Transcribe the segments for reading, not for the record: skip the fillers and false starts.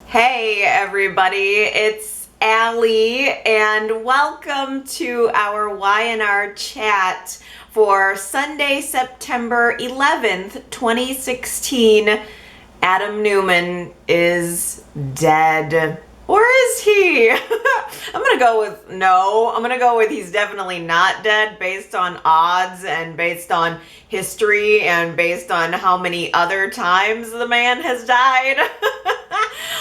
Hey everybody, it's Allie and welcome to our Y&R chat for Sunday, September 11th, 2016. Adam Newman is dead. Or is he? I'm gonna go with no. I'm gonna go with he's definitely not dead based on odds and based on history and based on how many other times the man has died.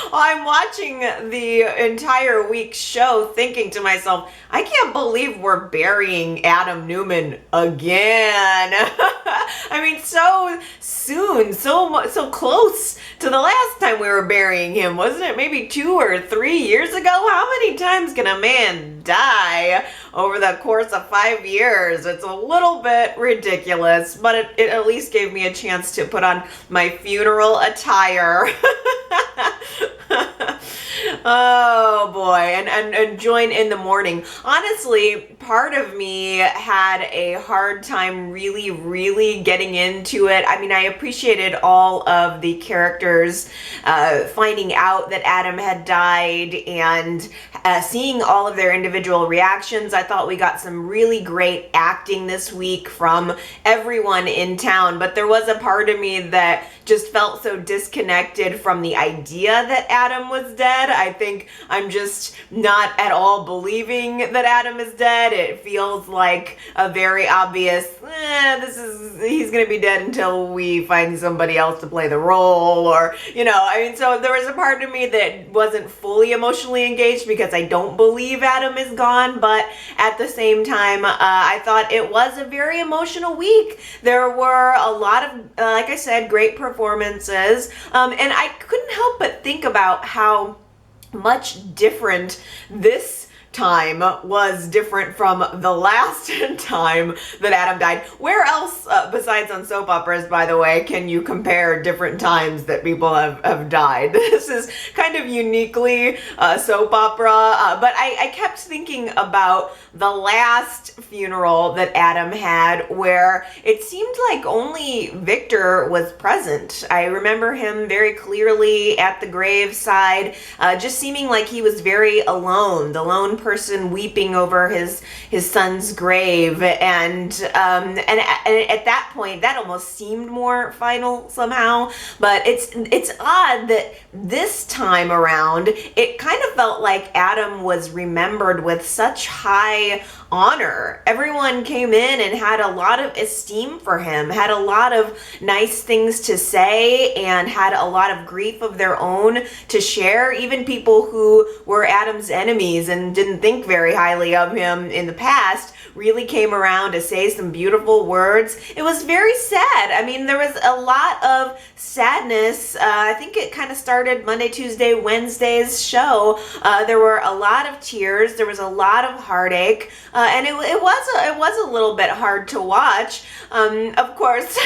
I'm watching the entire week's show thinking to myself, I can't believe we're burying Adam Newman again. I mean, so soon, so close to the last time we were burying him. Wasn't it maybe 2 or 3 years ago? How many times can a man die over the course of 5 years? It's a little bit ridiculous, but it at least gave me a chance to put on my funeral attire. Oh boy, and join in the mourning. Honestly, part of me had a hard time really getting into it. I mean, I appreciated all of the characters finding out that Adam had died and seeing all of their individual reactions. I thought we got some really great acting this week from everyone in town, but there was a part of me that just felt so disconnected from the idea that Adam was dead. I think I'm just not at all believing that Adam is dead. It feels like a very obvious, he's gonna be dead until we find somebody else to play the role, or, so there was a part of me that wasn't fully emotionally engaged because I don't believe Adam is gone, but at the same time, I thought it was a very emotional week. There were a lot of, like I said, great performances, and I couldn't help but think about how much different this time was different from the last time that Adam died. Where else, besides on soap operas, by the way, can you compare different times that people have died? This is kind of uniquely soap opera, but I kept thinking about the last funeral that Adam had, where it seemed like only Victor was present. I remember him very clearly at the graveside, just seeming like he was very alone, the lone person weeping over his son's grave, and at that point that almost seemed more final somehow. But it's odd that this time around it kind of felt like Adam was remembered with such high honor. Everyone came in and had a lot of esteem for him, had a lot of nice things to say, and had a lot of grief of their own to share. Even people who were Adam's enemies and didn't think very highly of him in the past really came around to say some beautiful words. It was very sad. I mean, there was a lot of sadness. I think it kind of started Monday, Tuesday, Wednesday's show. There were a lot of tears. There was a lot of heartache, and it was a little bit hard to watch. Of course,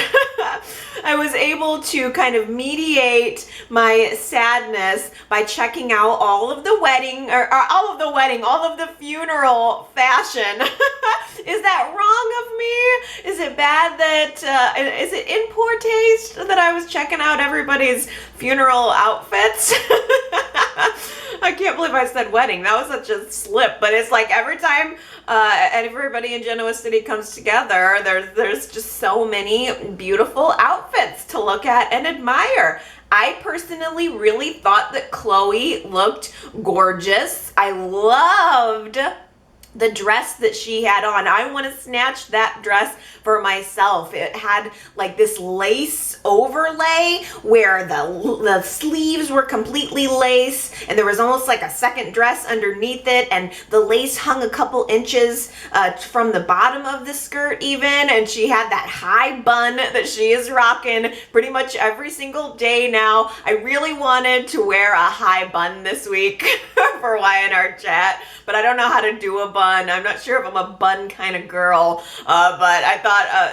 I was able to kind of mediate my sadness by checking out all of the funeral fashion. Is that wrong of me? Is it bad that, is it in poor taste that I was checking out everybody's funeral outfits? I can't believe I said wedding. That was such a slip, but it's like every time everybody in Genoa City comes together, there's just so many beautiful outfits to look at and admire. I personally really thought that Chloe looked gorgeous. I loved the dress that she had on. I want to snatch that dress for myself. It had like this lace overlay where the sleeves were completely lace, and there was almost like a second dress underneath it, and the lace hung a couple inches from the bottom of the skirt even, and she had that high bun that she is rocking pretty much every single day now. I really wanted to wear a high bun this week for Y&R chat, but I don't know how to do a bun. I'm not sure if I'm a bun kind of girl, but I thought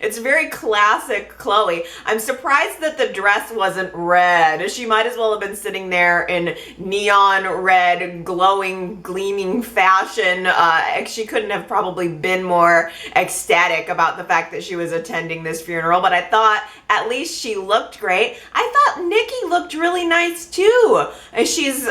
it's very classic Chloe. I'm surprised that the dress wasn't red. She might as well have been sitting there in neon red, glowing, gleaming fashion. She couldn't have probably been more ecstatic about the fact that she was attending this funeral, but I thought at least she looked great. I thought Nikki looked really nice too. She's,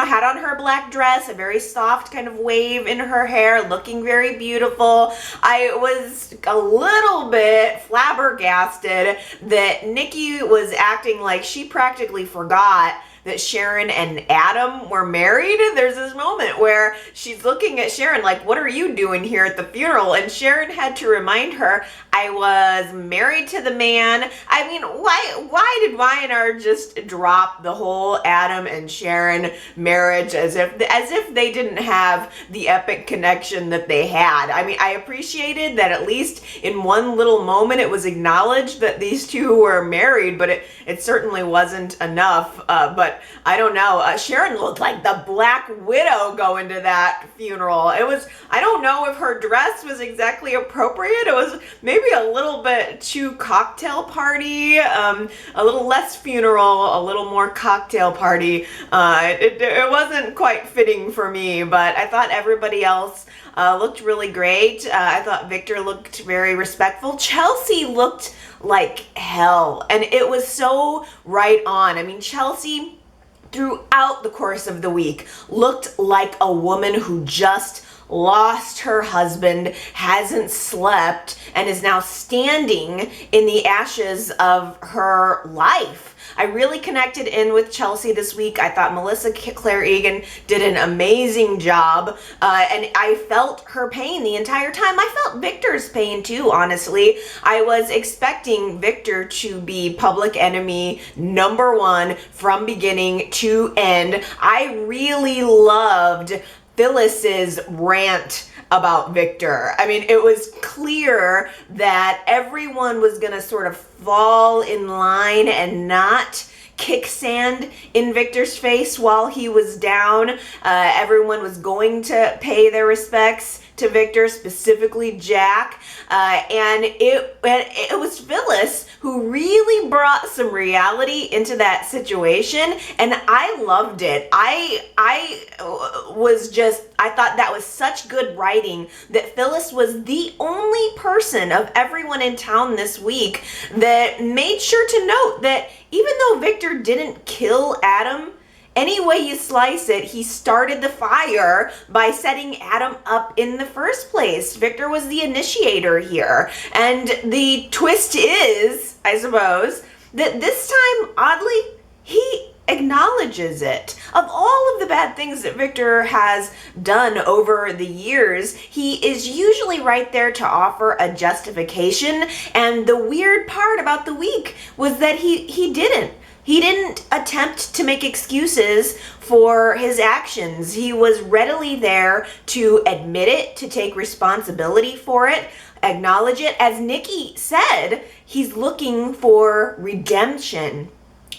had on her black dress, a very soft kind of wave in her hair, looking very beautiful. I was a little bit flabbergasted that Nikki was acting like she practically forgot that Sharon and Adam were married. There's this moment where she's looking at Sharon like, what are you doing here at the funeral? And Sharon had to remind her, I was married to the man. I mean, why did Y&R just drop the whole Adam and Sharon marriage as if they didn't have the epic connection that they had? I mean, I appreciated that at least in one little moment it was acknowledged that these two were married, but it certainly wasn't enough. But I don't know. Sharon looked like the Black Widow going to that funeral. I don't know if her dress was exactly appropriate. It was maybe a little bit too cocktail party, a little less funeral, a little more cocktail party. It wasn't quite fitting for me, but I thought everybody else looked really great. I thought Victor looked very respectful. Chelsea looked like hell, and it was so right on. I mean, Chelsea throughout the course of the week looked like a woman who just lost her husband, hasn't slept, and is now standing in the ashes of her life. I really connected in with Chelsea this week. I thought Melissa Claire Egan did an amazing job, and I felt her pain the entire time. I felt Victor's pain too, honestly. I was expecting Victor to be public enemy number one from beginning to end. I really loved Phyllis's rant about Victor. I mean, it was clear that everyone was gonna sort of fall in line and not kick sand in Victor's face while he was down. Everyone was going to pay their respects to Victor, specifically Jack, and it was Phyllis who really brought some reality into that situation, and I loved it. I thought that was such good writing that Phyllis was the only person of everyone in town this week that made sure to note that even though Victor didn't kill Adam, any way you slice it, he started the fire by setting Adam up in the first place. Victor was the initiator here. And the twist is, I suppose, that this time, oddly, he acknowledges it. Of all of the bad things that Victor has done over the years, he is usually right there to offer a justification. And the weird part about the week was that he didn't. He didn't attempt to make excuses for his actions. He was readily there to admit it, to take responsibility for it, acknowledge it. As Nikki said, he's looking for redemption.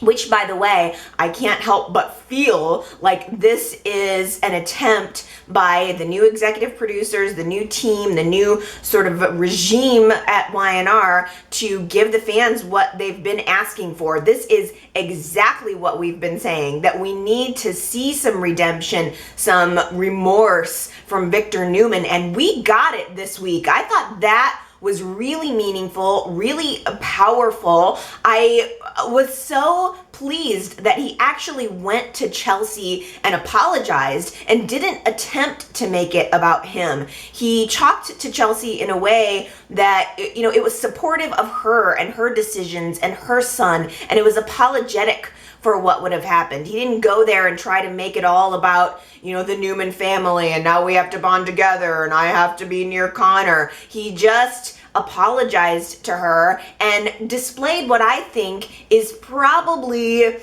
Which, by the way, I can't help but feel like this is an attempt by the new executive producers, the new team, the new sort of regime at Y&R to give the fans what they've been asking for. This is exactly what we've been saying, that we need to see some redemption, some remorse from Victor Newman, and we got it this week. I thought that was really meaningful, really powerful. I was so pleased that he actually went to Chelsea and apologized and didn't attempt to make it about him. He talked to Chelsea in a way that, it was supportive of her and her decisions and her son, and it was apologetic for what would have happened. He didn't go there and try to make it all about, the Newman family, and now we have to bond together, and I have to be near Connor. He just apologized to her and displayed what I think is probably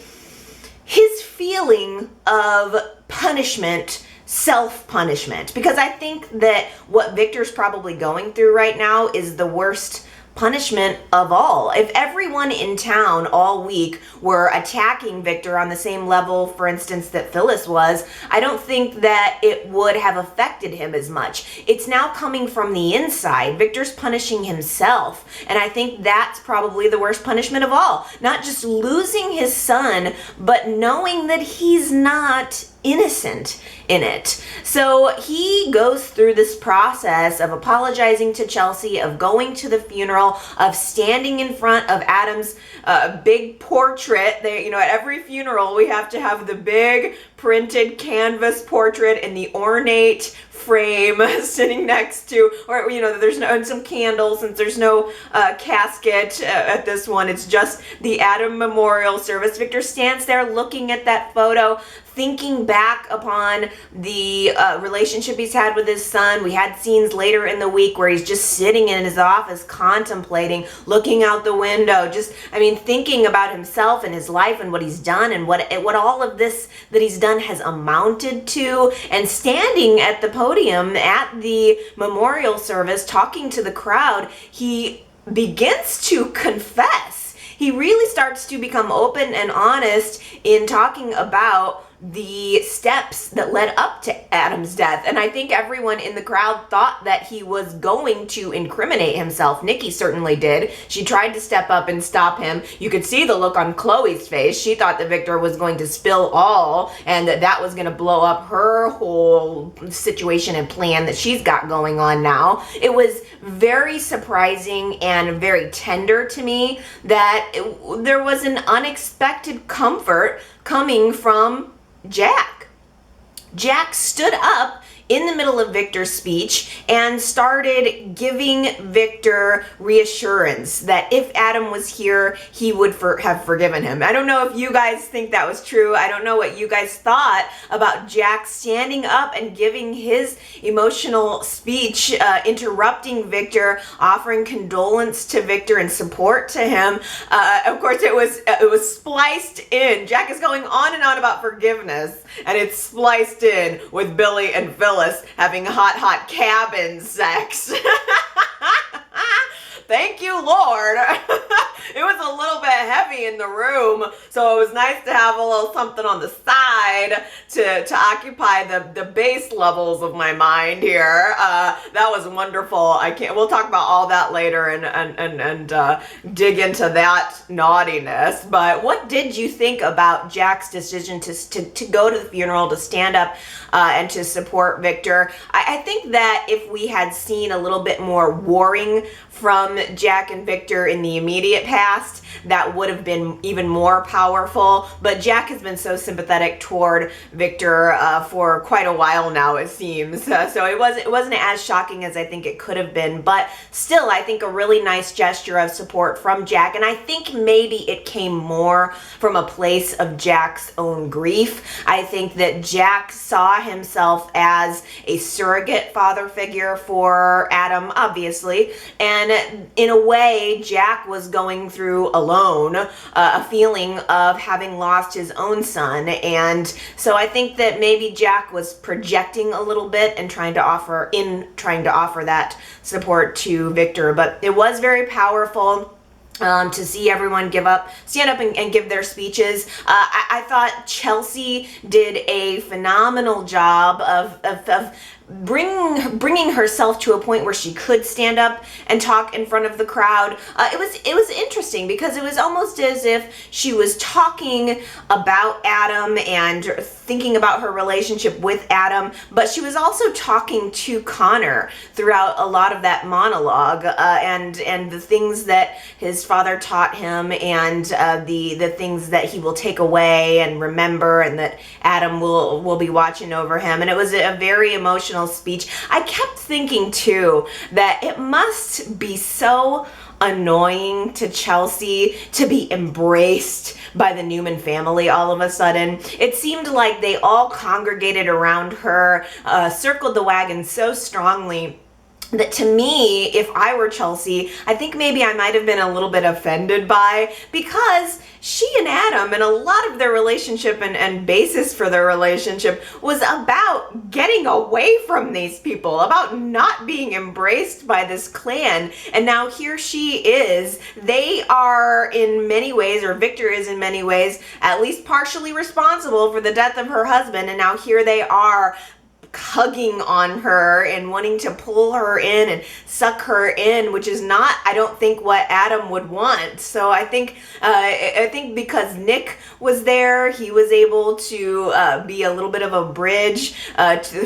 his feeling of punishment, self-punishment, because I think that what Victor's probably going through right now is the worst punishment of all. If everyone in town all week were attacking Victor on the same level, for instance, that Phyllis was, I don't think that it would have affected him as much. It's now coming from the inside. Victor's punishing himself, and I think that's probably the worst punishment of all. Not just losing his son, but knowing that he's not innocent in it. So he goes through this process of apologizing to Chelsea, of going to the funeral, of standing in front of Adam's big portrait. They, at every funeral we have to have the big printed canvas portrait in the ornate frame sitting next to, or there's no, and some candles, since there's no casket at this one. It's just the Adam memorial service. Victor stands there looking at that photo, thinking back upon the relationship he's had with his son. We had scenes later in the week where he's just sitting in his office contemplating, looking out the window, thinking about himself and his life and what he's done and what all of this that he's done has amounted to. And standing at the podium at the memorial service talking to the crowd, he begins to confess. He really starts to become open and honest in talking about the steps that led up to Adam's death. And I think everyone in the crowd thought that he was going to incriminate himself. Nikki certainly did. She tried to step up and stop him. You could see the look on Chloe's face. She thought that Victor was going to spill all, and that was going to blow up her whole situation and plan that she's got going on now. It was very surprising and very tender to me that there was an unexpected comfort coming from Jack. Jack stood up in the middle of Victor's speech and started giving Victor reassurance that if Adam was here, he would have forgiven him. I don't know if you guys think that was true. I don't know what you guys thought about Jack standing up and giving his emotional speech, interrupting Victor, offering condolence to Victor and support to him. Of course, it was spliced in. Jack is going on and on about forgiveness, and it's spliced in with Billy and Phyllis having hot cabin sex. Thank you, Lord. It was a little bit heavy in the room, so it was nice to have a little something on the side to occupy the base levels of my mind here. That was wonderful. We'll talk about all that later and dig into that naughtiness. But what did you think about Jack's decision to go to the funeral, to stand up and to support Victor? I think that if we had seen a little bit more warring from Jack and Victor in the immediate past, that would have been even more powerful. But Jack has been so sympathetic toward Victor for quite a while now, it seems. So it wasn't as shocking as I think it could have been. But still, I think a really nice gesture of support from Jack. And I think maybe it came more from a place of Jack's own grief. I think that Jack saw himself as a surrogate father figure for Adam, obviously. And in a way, Jack was going through alone a feeling of having lost his own son. And so I think that maybe Jack was projecting a little bit and trying to offer that support to Victor. But it was very powerful to see everyone stand up and give their speeches. I thought Chelsea did a phenomenal job of bringing herself to a point where she could stand up and talk in front of the crowd. It was interesting because it was almost as if she was talking about Adam and thinking about her relationship with Adam, but she was also talking to Connor throughout a lot of that monologue, and the things that his father taught him, and the things that he will take away and remember, and that Adam will be watching over him. And it was a very emotional speech. I kept thinking too that it must be so annoying to Chelsea to be embraced by the Newman family all of a sudden. It seemed like they all congregated around her, circled the wagon so strongly. that to me, if I were Chelsea, I think maybe I might have been a little bit offended by, because she and Adam and a lot of their relationship and basis for their relationship was about getting away from these people, about not being embraced by this clan. And now here she is. They are in many ways, or Victor is in many ways, at least partially responsible for the death of her husband. And now here they are, hugging on her and wanting to pull her in and suck her in, which is not, I don't think, what Adam would want. So I think because Nick was there, he was able to be a little bit of a bridge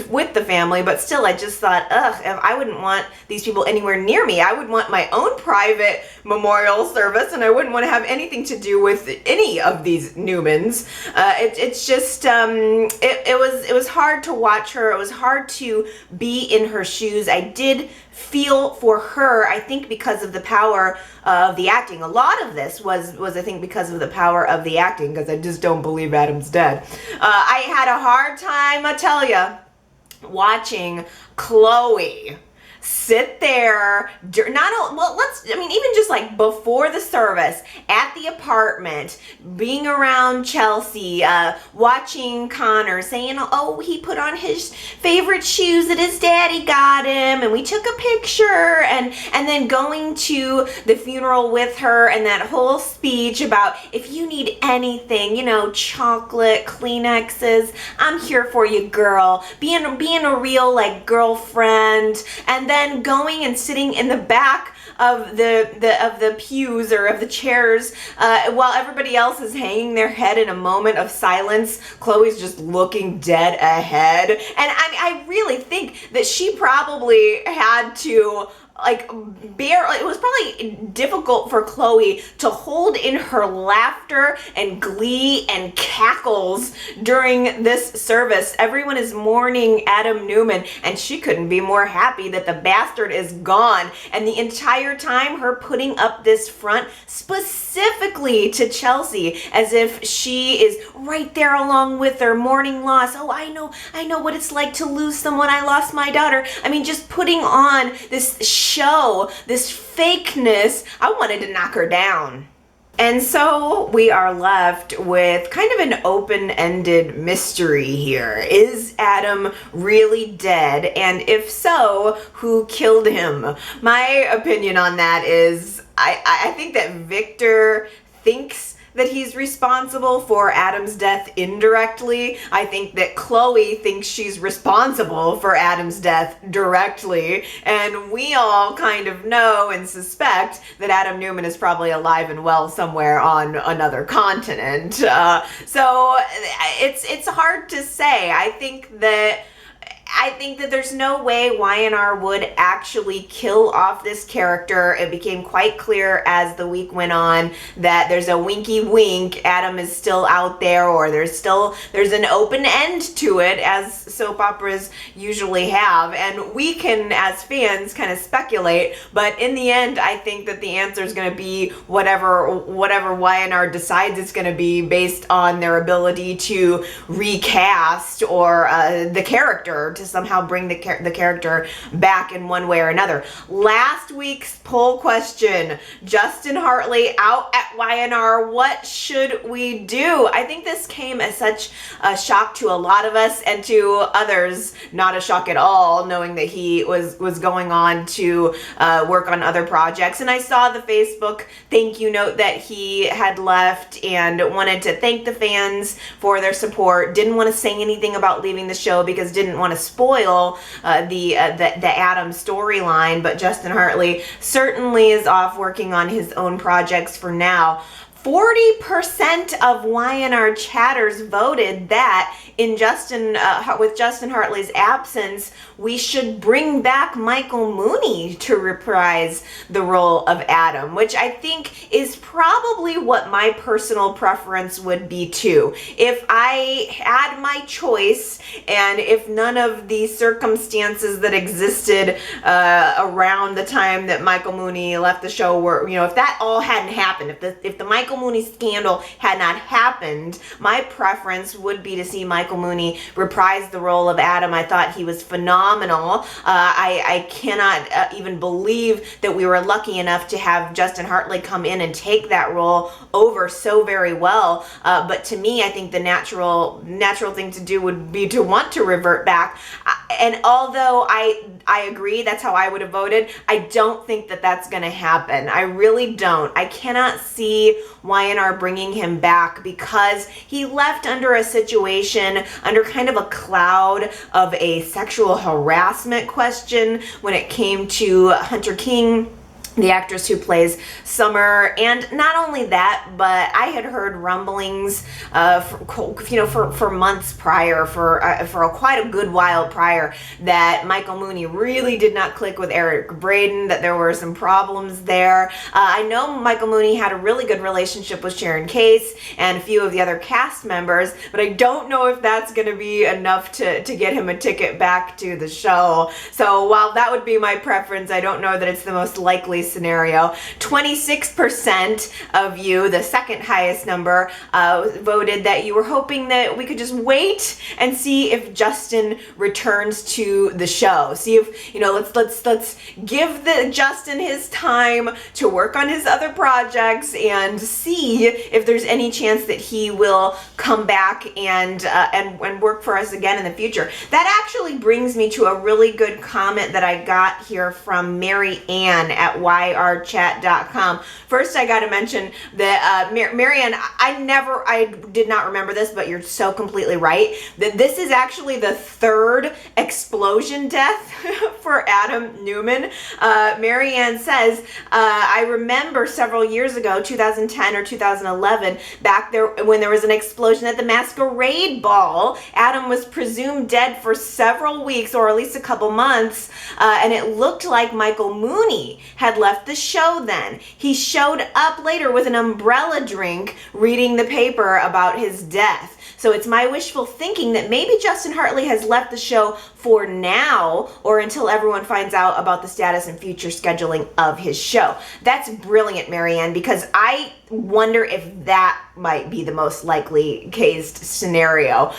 with the family. But still, I just thought, I wouldn't want these people anywhere near me. I would want my own private memorial service, and I wouldn't want to have anything to do with any of these Newmans. It's just it was hard to watch her. It was hard to be in her shoes. I did feel for her, I think, because of the power of the acting. A lot of this was I think, because of the power of the acting, because I just don't believe Adam's dead. I had a hard time, I tell ya, watching Chloe sit there, even just like before the service, at the apartment, being around Chelsea, watching Connor, saying, oh, he put on his favorite shoes that his daddy got him, and we took a picture, and then going to the funeral with her, and that whole speech about, if you need anything, chocolate, Kleenexes, I'm here for you, girl, being a real, like, girlfriend. And then going and sitting in the back of the pews, or of the chairs, while everybody else is hanging their head in a moment of silence. Chloe's just looking dead ahead. And I really think that she probably had to, it was probably difficult for Chloe to hold in her laughter and glee and cackles during this service. Everyone is mourning Adam Newman, and she couldn't be more happy that the bastard is gone. And the entire time, her putting up this front specifically to Chelsea, as if she is right there along with her, mourning loss. Oh, I know what it's like to lose someone. I lost my daughter. I mean, just putting on this show, this fakeness. I wanted to knock her down. And so we are left with kind of an open-ended mystery here. Is Adam really dead? And if so, who killed him? My opinion on that is, I think that Victor thinks that he's responsible for Adam's death indirectly. I think that Chloe thinks she's responsible for Adam's death directly. And we all kind of know and suspect that Adam Newman is probably alive and well somewhere on another continent. So it's hard to say. I think that there's no way Y&R would actually kill off this character. It became quite clear as the week went on that there's a winky wink. Adam is still out there, or there's an open end to it, as soap operas usually have. And we can, as fans, kind of speculate. But in the end, I think that the answer is going to be whatever Y&R decides it's going to be, based on their ability to recast or the character, to somehow bring the character back in one way or another. Last week's poll question, Justin Hartley out at Y&R, what should we do? I think this came as such a shock to a lot of us, and to others not a shock at all, knowing that he was going on to work on other projects. And I saw the Facebook thank you note that he had left, and wanted to thank the fans for their support. Didn't want to say anything about leaving the show because didn't want to spoil the Adam storyline, but Justin Hartley certainly is off working on his own projects for now. 40% of Y&R chatters voted that with Justin Hartley's absence, we should bring back Michael Mooney to reprise the role of Adam, which I think is probably what my personal preference would be too. If I had my choice, and if none of the circumstances that existed around the time that Michael Mooney left the show were, if that all hadn't happened, if the Michael Michael Mooney scandal had not happened, my preference would be to see Michael Mooney reprise the role of Adam. I thought he was phenomenal. I cannot even believe that we were lucky enough to have Justin Hartley come in and take that role over so very well. But to me, I think the natural thing to do would be to want to revert back. And although I agree, that's how I would have voted, I don't think that that's going to happen. I really don't. I cannot see Y&R bringing him back because he left under a situation, under kind of a cloud of a sexual harassment question when it came to Hunter King, the actress who plays Summer. And not only that, but I had heard rumblings for months prior, for quite a good while prior, that Michael Mooney really did not click with Eric Braeden, that there were some problems there. I know Michael Mooney had a really good relationship with Sharon Case and a few of the other cast members, but I don't know if that's going to be enough to get him a ticket back to the show. So while that would be my preference, I don't know that it's the most likely scenario. 26% of you, the second highest number, voted that you were hoping that we could just wait and see if Justin returns to the show. See if, let's give Justin his time to work on his other projects and see if there's any chance that he will come back and work for us again in the future. That actually brings me to a really good comment that I got here from Mary Ann at yrchat.com. First, I got to mention that Marianne, I did not remember this, but you're so completely right, that this is actually the third explosion death for Adam Newman. Marianne says, I remember several years ago, 2010 or 2011, back there when there was an explosion at the Masquerade Ball. Adam was presumed dead for several weeks, or at least a couple months, and it looked like Michael Mooney had left the show then. He showed up later with an umbrella drink reading the paper about his death. So it's my wishful thinking that maybe Justin Hartley has left the show for now, or until everyone finds out about the status and future scheduling of his show. That's brilliant, Marianne, because I wonder if that might be the most likely cased scenario.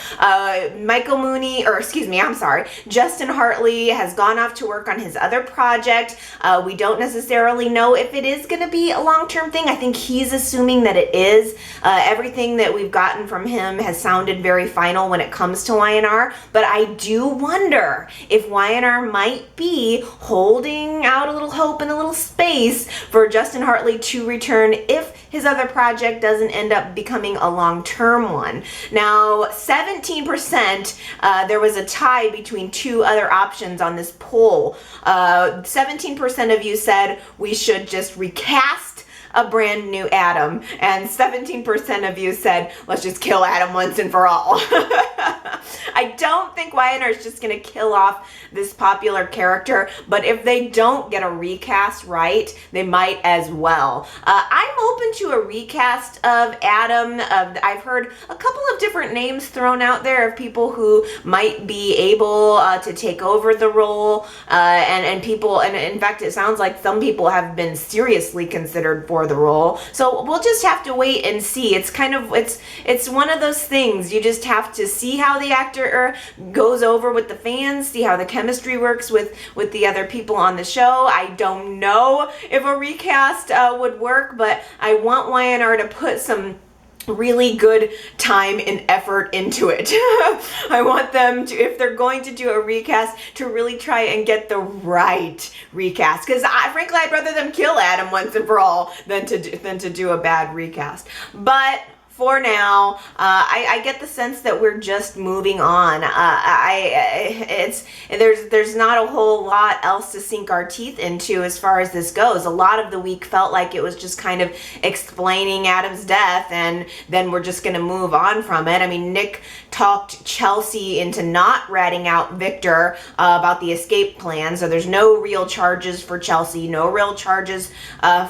Justin Hartley has gone off to work on his other project. We don't necessarily know if it is going to be a long-term thing. I think he's assuming that it is. Everything that we've gotten from him has sounded very final when it comes to Y&R, but I do wonder if Y&R might be holding out a little hope and a little space for Justin Hartley to return if his other project doesn't end up becoming a long-term one. Now, 17%, there was a tie between two other options on this poll. 17% of you said we should just recast a brand new Adam, and 17% of you said let's just kill Adam once and for all. I don't think Y&R is just going to kill off this popular character, but if they don't get a recast right, they might as well. I'm open to a recast of Adam. I've heard a couple of different names thrown out there of people who might be able to take over the role, and in fact, it sounds like some people have been seriously considered for the role. So we'll just have to wait and see. It's one of those things. You just have to see how the actor goes over with the fans, see how the chemistry works with the other people on the show. I don't know if a recast would work, but I want Y&R to put some really good time and effort into it. I want them to, if they're going to do a recast, to really try and get the right recast, because frankly I'd rather them kill Adam once and for all than to do a bad recast. But for now, I get the sense that we're just moving on. There's not a whole lot else to sink our teeth into as far as this goes. A lot of the week felt like it was just kind of explaining Adam's death, and then we're just going to move on from it. I mean, Nick talked Chelsea into not ratting out Victor about the escape plan, so there's no real charges for Chelsea, no real charges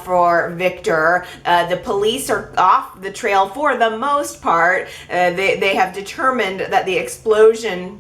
for Victor. The police are off the trail for the most part. They have determined that the explosion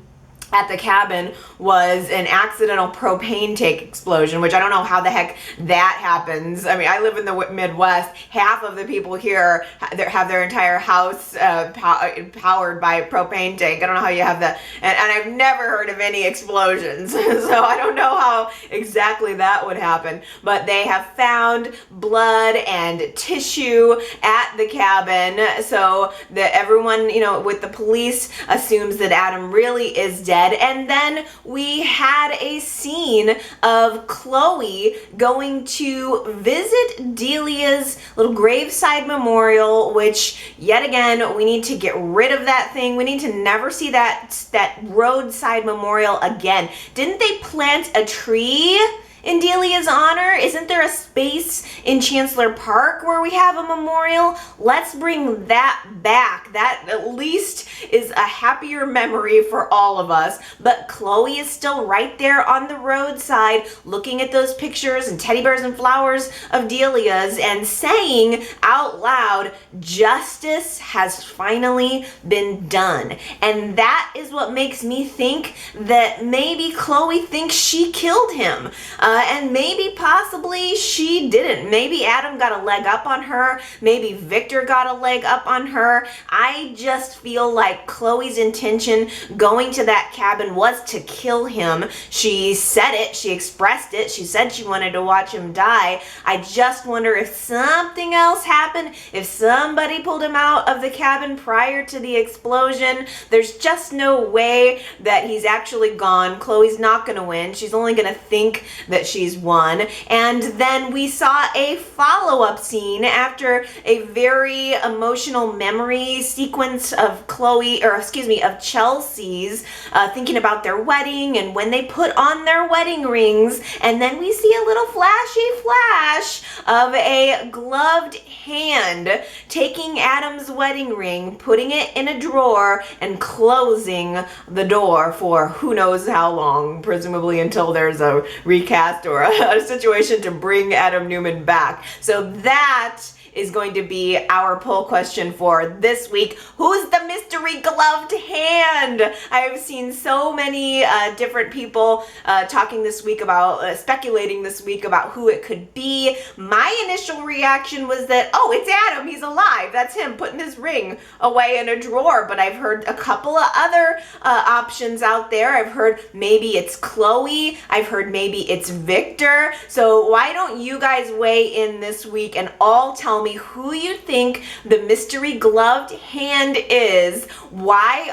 at the cabin was an accidental propane tank explosion, which I don't know how the heck that happens. I mean, I live in the Midwest. Half of the people here have their entire house powered by propane tank. I don't know how you have that. And I've never heard of any explosions. So I don't know how exactly that would happen. But they have found blood and tissue at the cabin. So that everyone, you know, with the police assumes that Adam really is dead. And then we had a scene of Chloe going to visit Delia's little graveside memorial, which yet again, we need to get rid of that thing. We need to never see that roadside memorial again. Didn't they plant a tree in Delia's honor? Isn't there a space in Chancellor Park where we have a memorial? Let's bring that back. That at least is a happier memory for all of us. But Chloe is still right there on the roadside looking at those pictures and teddy bears and flowers of Delia's and saying out loud, justice has finally been done. And that is what makes me think that maybe Chloe thinks she killed him. And maybe possibly she didn't. Maybe Adam got a leg up on her. Maybe Victor got a leg up on her. I just feel like Chloe's intention going to that cabin was to kill him. She said it. She expressed it. She said she wanted to watch him die. I just wonder if something else happened, if somebody pulled him out of the cabin prior to the explosion. There's just no way that he's actually gone. Chloe's not going to win. She's only going to think that she's won. And then we saw a follow-up scene after a very emotional memory sequence of of Chelsea's thinking about their wedding and when they put on their wedding rings. And then we see a little flashy flash of a gloved hand taking Adam's wedding ring, putting it in a drawer, and closing the door for who knows how long, presumably until there's a recast or a situation to bring Adam Newman back. So that is going to be our poll question for this week. Who's the mystery gloved hand? I have seen so many different people talking this week about, speculating this week about who it could be. My initial reaction was that, oh, it's Adam, he's alive. That's him putting his ring away in a drawer. But I've heard a couple of other options out there. I've heard maybe it's Chloe. I've heard maybe it's Victor. So why don't you guys weigh in this week and all tell me who you think the mystery gloved hand is. yrchat.com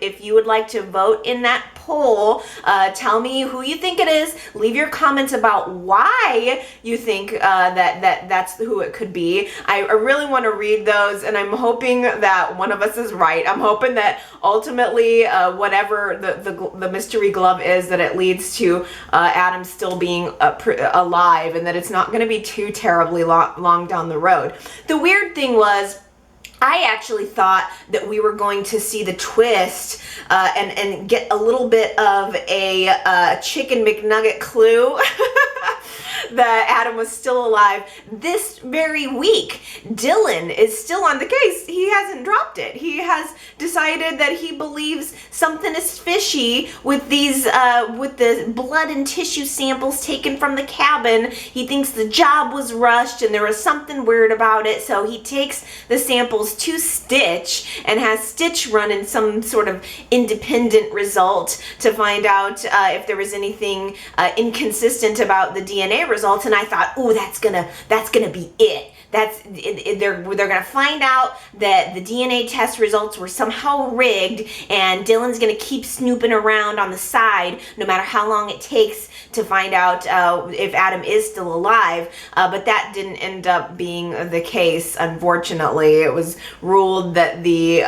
if you would like to vote in that poll. Tell me who you think it is. Leave your comments about why you think that's who it could be. I really want to read those, and I'm hoping that one of us is right. I'm hoping that ultimately whatever the mystery glove is, that it leads to Adam still being alive, and that it's not going to be too terribly long down the road. The weird thing was, I actually thought that we were going to see the twist and get a little bit of a Chicken McNugget clue that Adam was still alive this very week. Dylan is still on the case. He hasn't dropped it. He has decided that he believes something is fishy with these with the blood and tissue samples taken from the cabin. He thinks the job was rushed and there was something weird about it, so he takes the samples to Stitch and has Stitch run in some sort of independent result to find out if there was anything inconsistent about the DNA results. And I thought, ooh, that's gonna be it. They're gonna find out that the DNA test results were somehow rigged, and Dylan's gonna keep snooping around on the side no matter how long it takes to find out if Adam is still alive. But that didn't end up being the case, unfortunately. It was ruled that the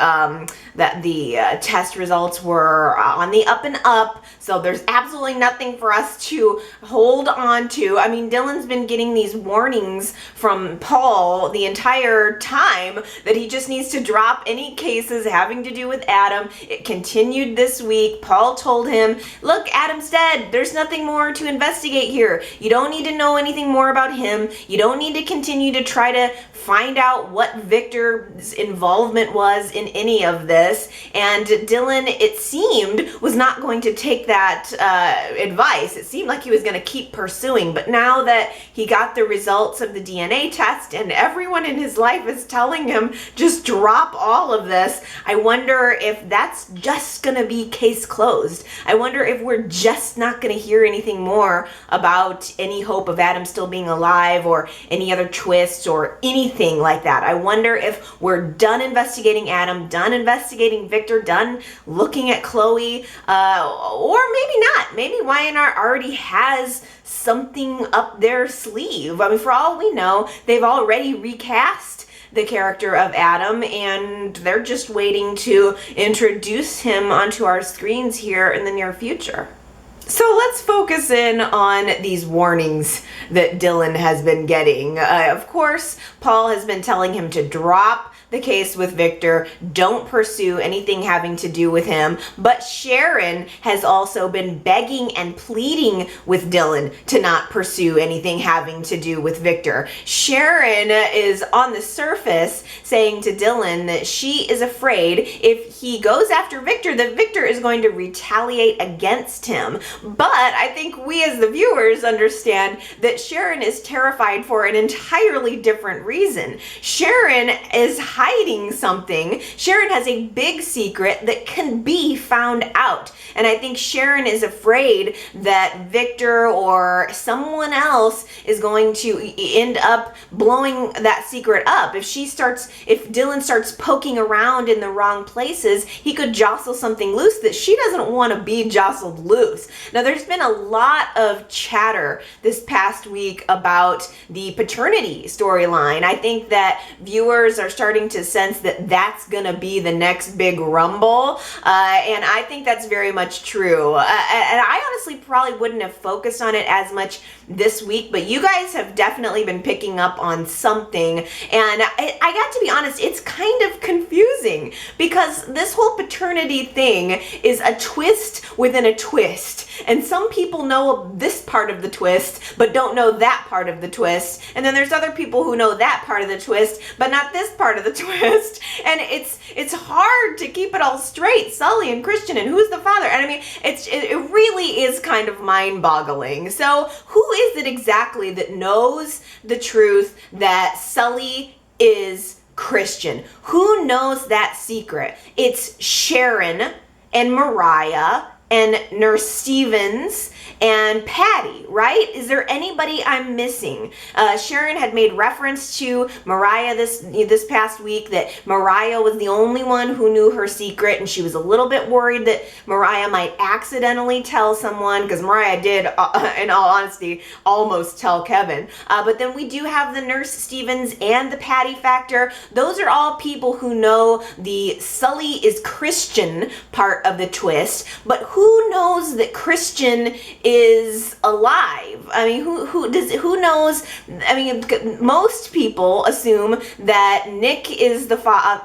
test results were on the up and up, so there's absolutely nothing for us to hold on to. I mean, Dylan's been getting these warnings from Paul Paul the entire time that he just needs to drop any cases having to do with Adam. It continued this week. Paul told him, look, Adam's dead. There's nothing more to investigate here. You don't need to know anything more about him. You don't need to continue to try to find out what Victor's involvement was in any of this. And Dylan, it seemed, was not going to take that advice. It seemed like he was going to keep pursuing. But now that he got the results of the DNA test and everyone in his life is telling him just drop all of this, I wonder if that's just going to be case closed. I wonder if we're just not going to hear anything more about any hope of Adam still being alive or any other twists or anything like that. I wonder if we're done investigating Adam, done investigating Victor, done looking at Chloe, or maybe not. Maybe Y&R already has something up their sleeve. I mean, for all we know, they've already recast the character of Adam, and they're just waiting to introduce him onto our screens here in the near future. So let's focus in on these warnings that Dylan has been getting. Of course, Paul has been telling him to drop the case with Victor, don't pursue anything having to do with him. But Sharon has also been begging and pleading with Dylan to not pursue anything having to do with Victor. Sharon is on the surface saying to Dylan that she is afraid if he goes after Victor, that Victor is going to retaliate against him. But I think we as the viewers understand that Sharon is terrified for an entirely different reason. Sharon is hiding something. Sharon has a big secret that can be found out. And I think Sharon is afraid that Victor or someone else is going to end up blowing that secret up. If Dylan starts poking around in the wrong places, he could jostle something loose that she doesn't want to be jostled loose. Now, there's been a lot of chatter this past week about the paternity storyline. I think that viewers are starting to sense that that's going to be the next big rumble, and I think that's very much true. And I honestly probably wouldn't have focused on it as much this week, but you guys have definitely been picking up on something, and I got to be honest, it's kind of confusing because this whole paternity thing is a twist within a twist, and some people know this part of the twist but don't know that part of the twist, and then there's other people who know that part of the twist but not this part of the twist, and it's hard to keep it all straight. Sully and Christian and who's the father, and I mean it really is kind of mind-boggling. So who is it exactly that knows the truth that Sully is Christian? Who knows that secret? It's Sharon and Mariah and Nurse Stevens and Patty, right? Is there anybody I'm missing? Sharon had made reference to Mariah this past week, that Mariah was the only one who knew her secret, and she was a little bit worried that Mariah might accidentally tell someone, because Mariah did, in all honesty, almost tell Kevin. But then we do have the Nurse Stevens and the Patty factor. Those are all people who know the Sully is Christian part of the twist, but who knows that Christian is alive? I mean, who knows? I mean, most people assume that Nick is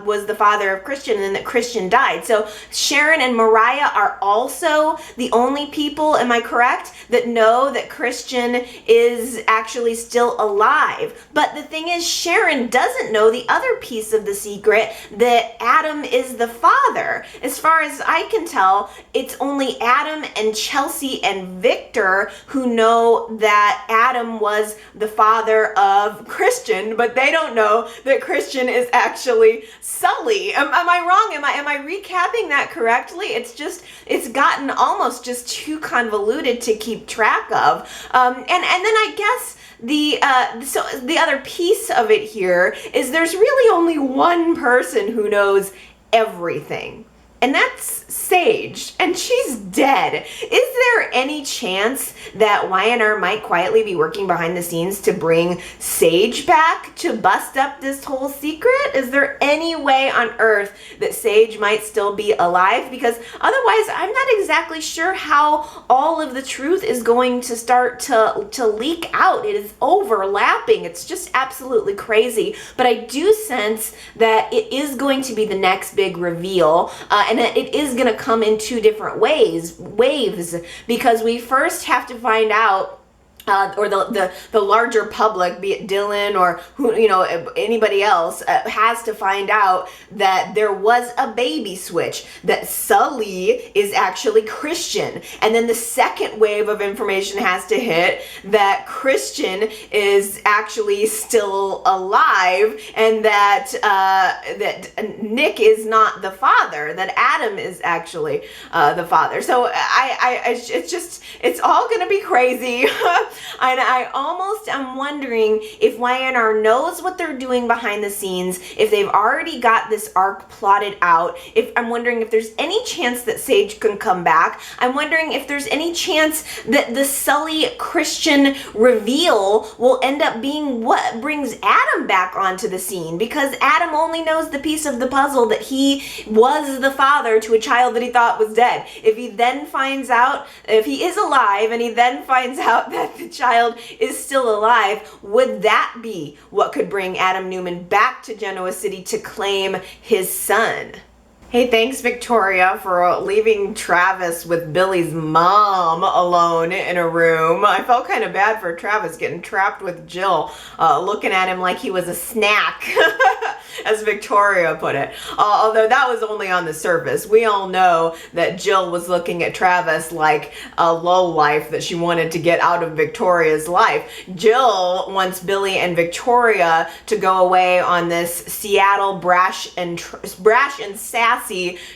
was the father of Christian and that Christian died. So Sharon and Mariah are also the only people, am I correct, that know that Christian is actually still alive. But the thing is, Sharon doesn't know the other piece of the secret, that Adam is the father. As far as I can tell, it's only Adam and Chelsea and Victor who know that Adam was the father of Christian, but they don't know that Christian is actually Sully. Am I wrong? Am I recapping that correctly? It's gotten almost just too convoluted to keep track of. And then I guess so the other piece of it here is there's really only one person who knows everything. and that's Sage, and she's dead. Is there any chance that Y&R might quietly be working behind the scenes to bring Sage back to bust up this whole secret? Is there any way on earth that Sage might still be alive? Because otherwise, I'm not exactly sure how all of the truth is going to start to leak out. It is overlapping. It's just absolutely crazy. But I do sense that it is going to be the next big reveal, and that it is going to come in two different waves, because we first have to find out, or the larger public, be it Dylan or who, anybody else, has to find out that there was a baby switch, that Sully is actually Christian. And then the second wave of information has to hit that Christian is actually still alive, and that that Nick is not the father, that Adam is actually the father. So it's all gonna be crazy. And I almost am wondering if Y&R knows what they're doing behind the scenes, if they've already got this arc plotted out. I'm wondering if there's any chance that Sage can come back. I'm wondering if there's any chance that the Sully Christian reveal will end up being what brings Adam back onto the scene, because Adam only knows the piece of the puzzle that he was the father to a child that he thought was dead. If he then finds out, if he is alive and he then finds out that the child is still alive, would that be what could bring Adam Newman back to Genoa City to claim his son? Hey, thanks Victoria for leaving Travis with Billy's mom alone in a room. I felt kind of bad for Travis getting trapped with Jill, looking at him like he was a snack, as Victoria put it. Although that was only on the surface. We all know that Jill was looking at Travis like a lowlife that she wanted to get out of Victoria's life. Jill wants Billy and Victoria to go away on this Seattle brash and sassy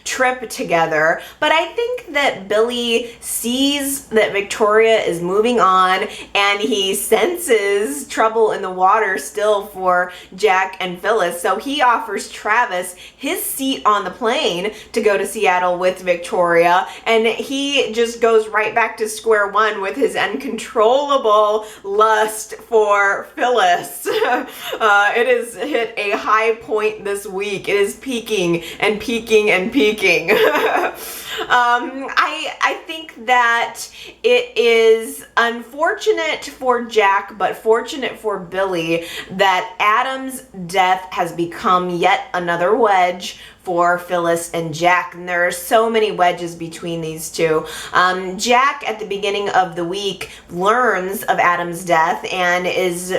trip together, but I think that Billy sees that Victoria is moving on, and he senses trouble in the water still for Jack and Phyllis, so he offers Travis his seat on the plane to go to Seattle with Victoria, and he just goes right back to square one with his uncontrollable lust for Phyllis. It has hit a high point this week. It is peaking and peaking and peaking. I think that it is unfortunate for Jack, but fortunate for Billy, that Adam's death has become yet another wedge for Phyllis and Jack, and there are so many wedges between these two. Jack, at the beginning of the week, learns of Adam's death and is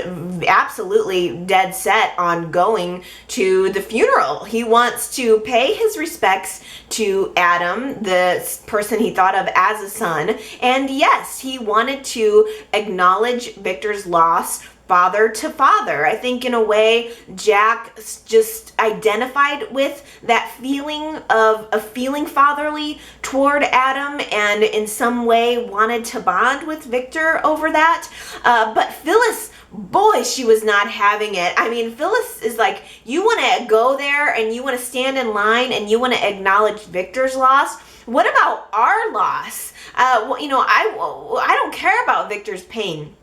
absolutely dead set on going to the funeral. He wants to pay his respects to Adam, the person he thought of as a son, and yes, he wanted to acknowledge Victor's loss father to father. I think in a way Jack just identified with that feeling of feeling fatherly toward Adam, and in some way wanted to bond with Victor over that. But Phyllis, boy, she was not having it. I mean, Phyllis is like, you want to go there and you want to stand in line and you want to acknowledge Victor's loss. What about our loss? I don't care about Victor's pain.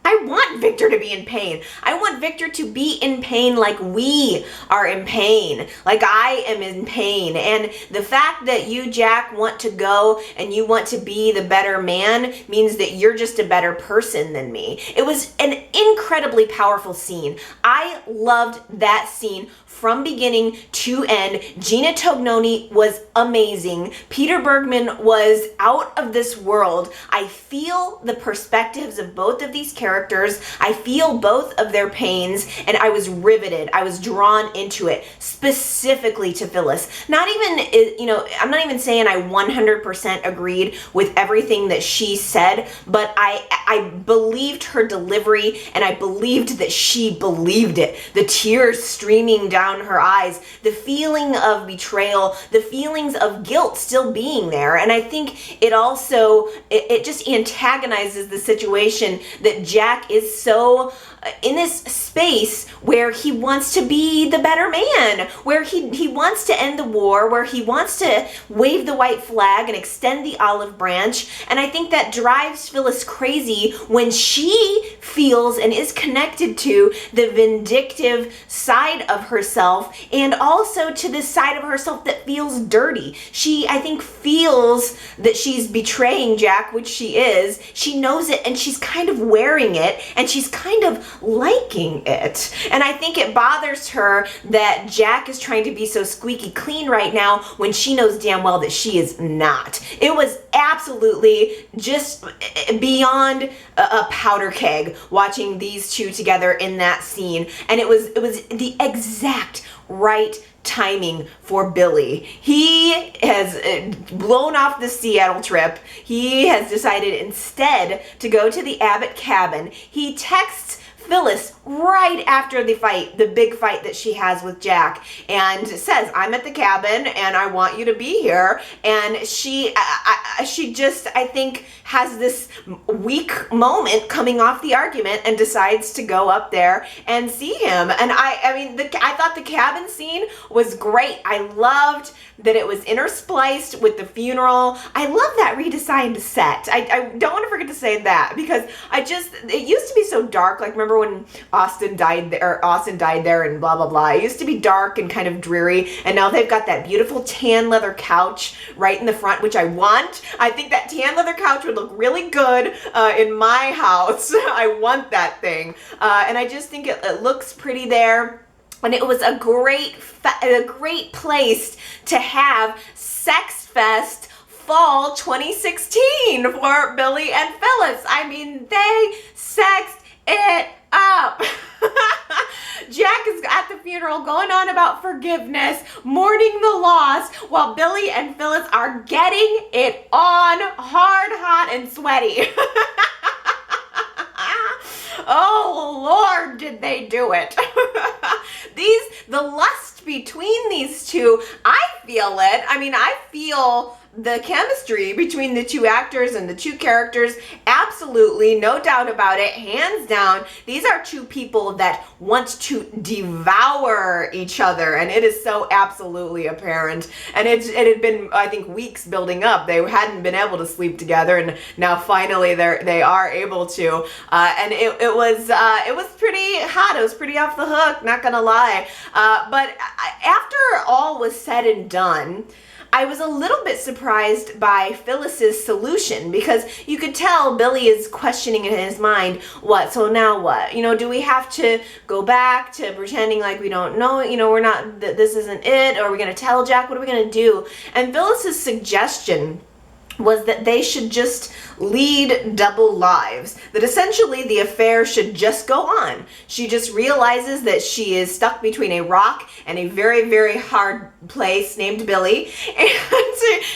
I want Victor to be in pain. I want Victor to be in pain like we are in pain, like I am in pain. And the fact that you, Jack, want to go and you want to be the better man means that you're just a better person than me. It was an incredibly powerful scene. I loved that scene from beginning to end. Gina Tognoni was amazing. Peter Bergman was out of this world. I feel the perspectives of both of these characters. I feel both of their pains, and I was riveted. I was drawn into it, specifically to Phyllis. Not even, I'm not even saying I 100% agreed with everything that she said, but I believed her delivery, and I believed that she believed it. The tears streaming down her eyes, the feeling of betrayal, the feelings of guilt still being there. And I think it also, it just antagonizes the situation that Jack is so in this space where he wants to be the better man, where he wants to end the war, where he wants to wave the white flag and extend the olive branch. And I think that drives Phyllis crazy when she feels and is connected to the vindictive side of herself, and also to this side of herself that feels dirty. She, I think, feels that she's betraying Jack, which she is. She knows it, and she's kind of wearing it, and she's kind of liking it. And I think it bothers her that Jack is trying to be so squeaky clean right now when she knows damn well that she is not. It was absolutely just beyond a powder keg watching these two together in that scene, and it was the exact right timing for Billy. He has blown off the Seattle trip. He has decided instead to go to the Abbott cabin. He texts Phyllis right after the fight, the big fight that she has with Jack, and says, I'm at the cabin and I want you to be here. And she just, I think, has this weak moment coming off the argument and decides to go up there and see him. And I thought the cabin scene was great. I loved that it was interspliced with the funeral. I love that redesigned set. I don't want to forget to say that, because it used to be so dark. Like, remember when Austin died there and blah, blah, blah. It used to be dark and kind of dreary, and now they've got that beautiful tan leather couch right in the front, which I want. I think that tan leather couch would look really good in my house. I want that thing. And I just think it looks pretty there. And it was a great place to have Sexfest Fall 2016 for Billy and Phyllis. I mean, they sexed it up. Jack is at the funeral going on about forgiveness, mourning the loss, while Billy and Phyllis are getting it on hard, hot, and sweaty. Oh, Lord, did they do it. The lust between these two, I feel it. I mean, I feel the chemistry between the two actors and the two characters, absolutely, no doubt about it, hands down. These are two people that want to devour each other, and it is so absolutely apparent. And it had been, I think, weeks building up. They hadn't been able to sleep together, and now finally they are able to. And it was pretty hot. It was pretty off the hook, not gonna lie. But after all was said and done, I was a little bit surprised by Phyllis's solution, because you could tell Billy is questioning in his mind, so now what? Do we have to go back to pretending like we don't know, we're not, this isn't it? Or are we going to tell Jack? What are we going to do? And Phyllis's suggestion was that they should just lead double lives, that essentially the affair should just go on. She just realizes that she is stuck between a rock and a very, very hard place named Billy, and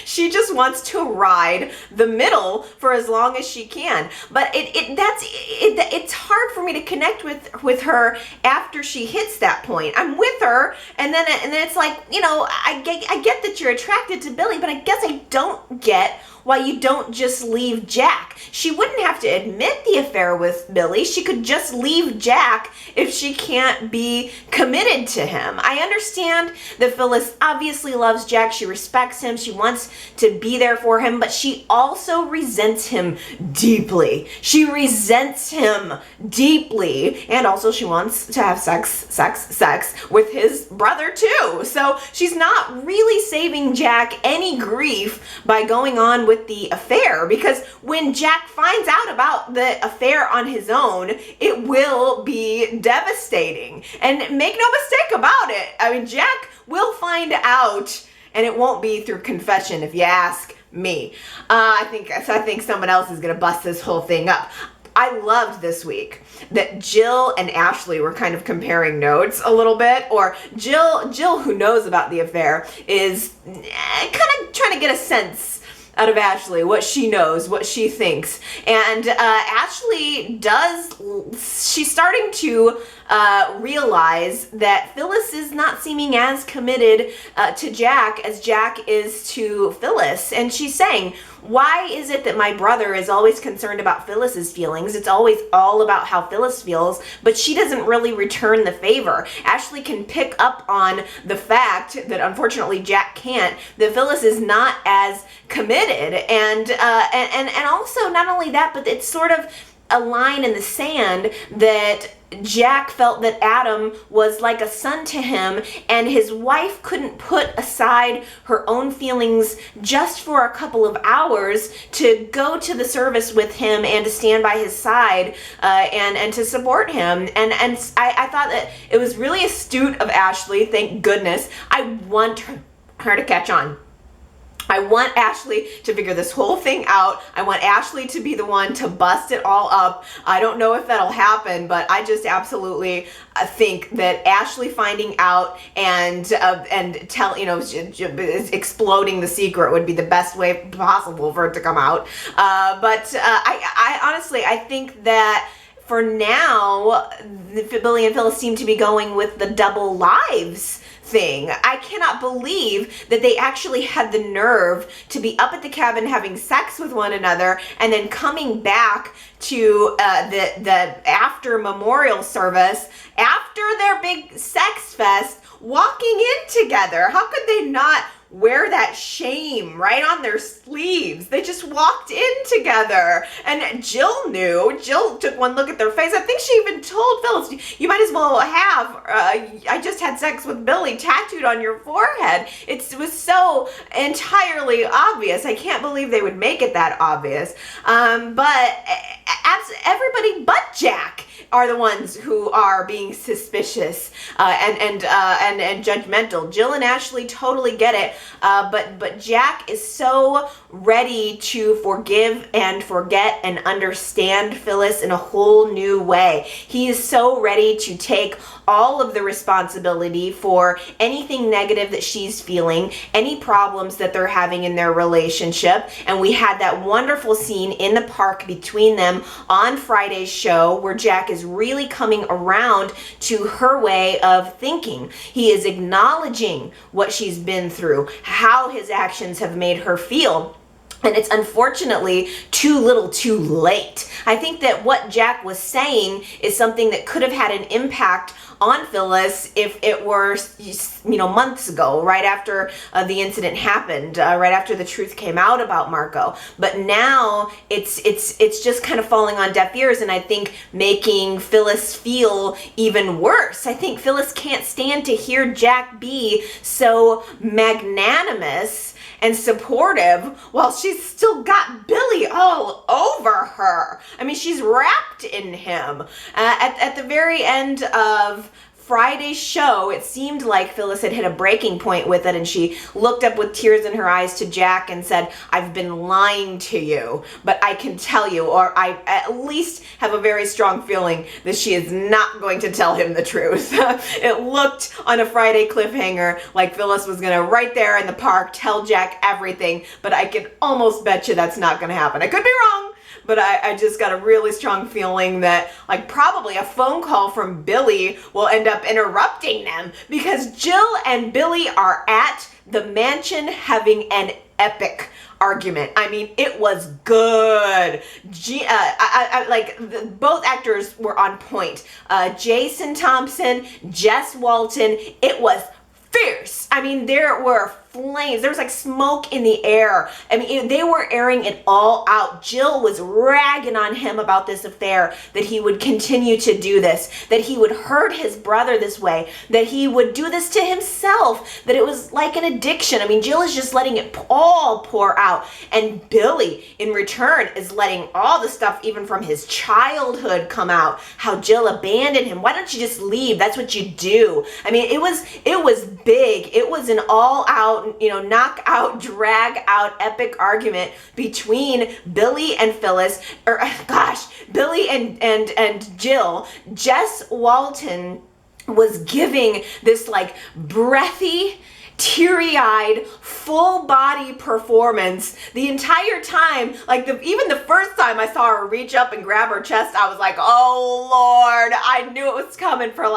she just wants to ride the middle for as long as she can. But it's hard for me to connect with her after she hits that point. I'm with her, and then it's like, I get that you're attracted to Billy, but I guess I don't get why you don't just leave Jack. She wouldn't have to admit the affair with Billy. She could just leave Jack if she can't be committed to him. I understand that Phyllis obviously loves Jack. She respects him. She wants to be there for him, but she also resents him deeply. She resents him deeply, and also she wants to have sex with his brother too. So she's not really saving Jack any grief by going on with the affair, because when Jack finds out about the affair on his own, it will be devastating. And make no mistake about it, I mean, Jack will find out, and it won't be through confession, if you ask me. I think someone else is gonna bust this whole thing up. I loved this week that Jill and Ashley were kind of comparing notes a little bit, or Jill, who knows about the affair, is kind of trying to get a sense out of Ashley, what she knows, what she thinks. And Ashley she's starting to realize that Phyllis is not seeming as committed to Jack as Jack is to Phyllis. And she's saying, why is it that my brother is always concerned about Phyllis's feelings? It's always all about how Phyllis feels, but she doesn't really return the favor. Ashley can pick up on the fact that unfortunately Jack can't, that Phyllis is not as committed, and also not only that, but it's sort of a line in the sand that Jack felt that Adam was like a son to him, and his wife couldn't put aside her own feelings just for a couple of hours to go to the service with him and to stand by his side and to support him. And I thought that it was really astute of Ashley. Thank goodness. I want her to catch on. I want Ashley to figure this whole thing out. I want Ashley to be the one to bust it all up. I don't know if that'll happen, but I just absolutely think that Ashley finding out and exploding the secret would be the best way possible for it to come out. But I honestly, I think that for now, Billy and Phyllis seem to be going with the double lives thing. I cannot believe that they actually had the nerve to be up at the cabin having sex with one another and then coming back to the after memorial service after their big sex fest, walking in together. How could they not wear that shame right on their sleeves? They just walked in together, and Jill knew. Jill took one look at their face. I think she even told Phyllis, you might as well have I just had sex with Billy tattooed on your forehead. It was so entirely obvious. I can't believe they would make it that obvious. But everybody but Jack are the ones who are being suspicious and judgmental. Jill and Ashley totally get it, but Jack is so ready to forgive and forget and understand Phyllis in a whole new way. He is so ready to take all of the responsibility for anything negative that she's feeling, any problems that they're having in their relationship. And we had that wonderful scene in the park between them on Friday's show where Jack is really coming around to her way of thinking. He is acknowledging what she's been through, how his actions have made her feel. And it's unfortunately too little too late. I think that what Jack was saying is something that could have had an impact on Phyllis if it were, months ago, right after the incident happened, right after the truth came out about Marco. But now it's just kind of falling on deaf ears, and I think making Phyllis feel even worse. I think Phyllis can't stand to hear Jack be so magnanimous and supportive while she's still got Billy all over her. I mean, she's wrapped in him. At the very end of Friday's show, it seemed like Phyllis had hit a breaking point with it, and she looked up with tears in her eyes to Jack and said, I've been lying to you, but I can tell you, or I at least have a very strong feeling that she is not going to tell him the truth. It looked on a Friday cliffhanger like Phyllis was gonna right there in the park tell Jack everything, but I can almost bet you that's not gonna happen. I could be wrong, but I just got a really strong feeling that probably a phone call from Billy will end up interrupting them, because Jill and Billy are at the mansion having an epic argument. I mean, it was good. Both actors were on point. Jason Thompson, Jess Walton, it was fierce. I mean, there were flames. There was like smoke in the air. I mean, they were airing it all out. Jill was ragging on him about this affair, that he would continue to do this, that he would hurt his brother this way, that he would do this to himself, that it was like an addiction. I mean, Jill is just letting it all pour out. And Billy, in return, is letting all the stuff even from his childhood come out. How Jill abandoned him. Why don't you just leave? That's what you do. I mean, it was big. It was an all-out, knockout, drag-out, epic argument between Billy and Phyllis, Billy and Jill. Jess Walton was giving this breathy, teary-eyed, full-body performance the entire time. Even the first time I saw her reach up and grab her chest, I was like, oh Lord, I knew it was coming for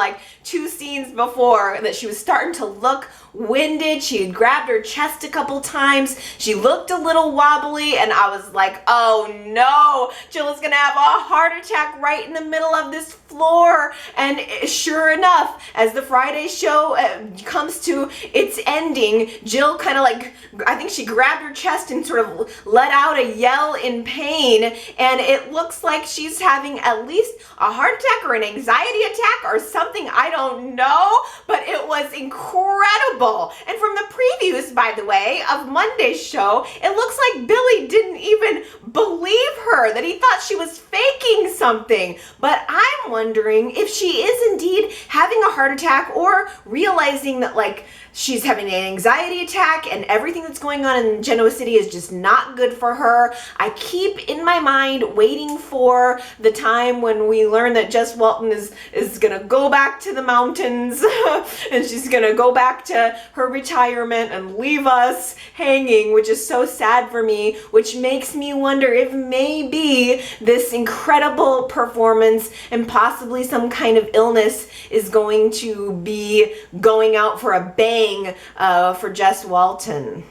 2 scenes before, that she was starting to look winded. She had grabbed her chest a couple times. She looked a little wobbly, and I was like, oh no, Jill is gonna have a heart attack right in the middle of this floor. And sure enough, as the Friday show comes to its ending, Jill kind of like, I think she grabbed her chest and sort of let out a yell in pain, and it looks like she's having at least a heart attack or an anxiety attack or something, I don't know, but it was incredible. And from the previews, by the way, of Monday's show, it looks like Billy didn't even believe her, that he thought she was faking something. But I'm wondering if she is indeed having a heart attack, or realizing that like she's having an anxiety attack and everything that's going on in Genoa City is just not good for her. I keep in my mind waiting for the time when we learn that Jess Walton is gonna go back to the mountains and she's gonna go back to her retirement and leave us hanging, which is so sad for me, which makes me wonder if maybe this incredible performance and possibly some kind of illness is going to be going out for a bang for Jess Walton.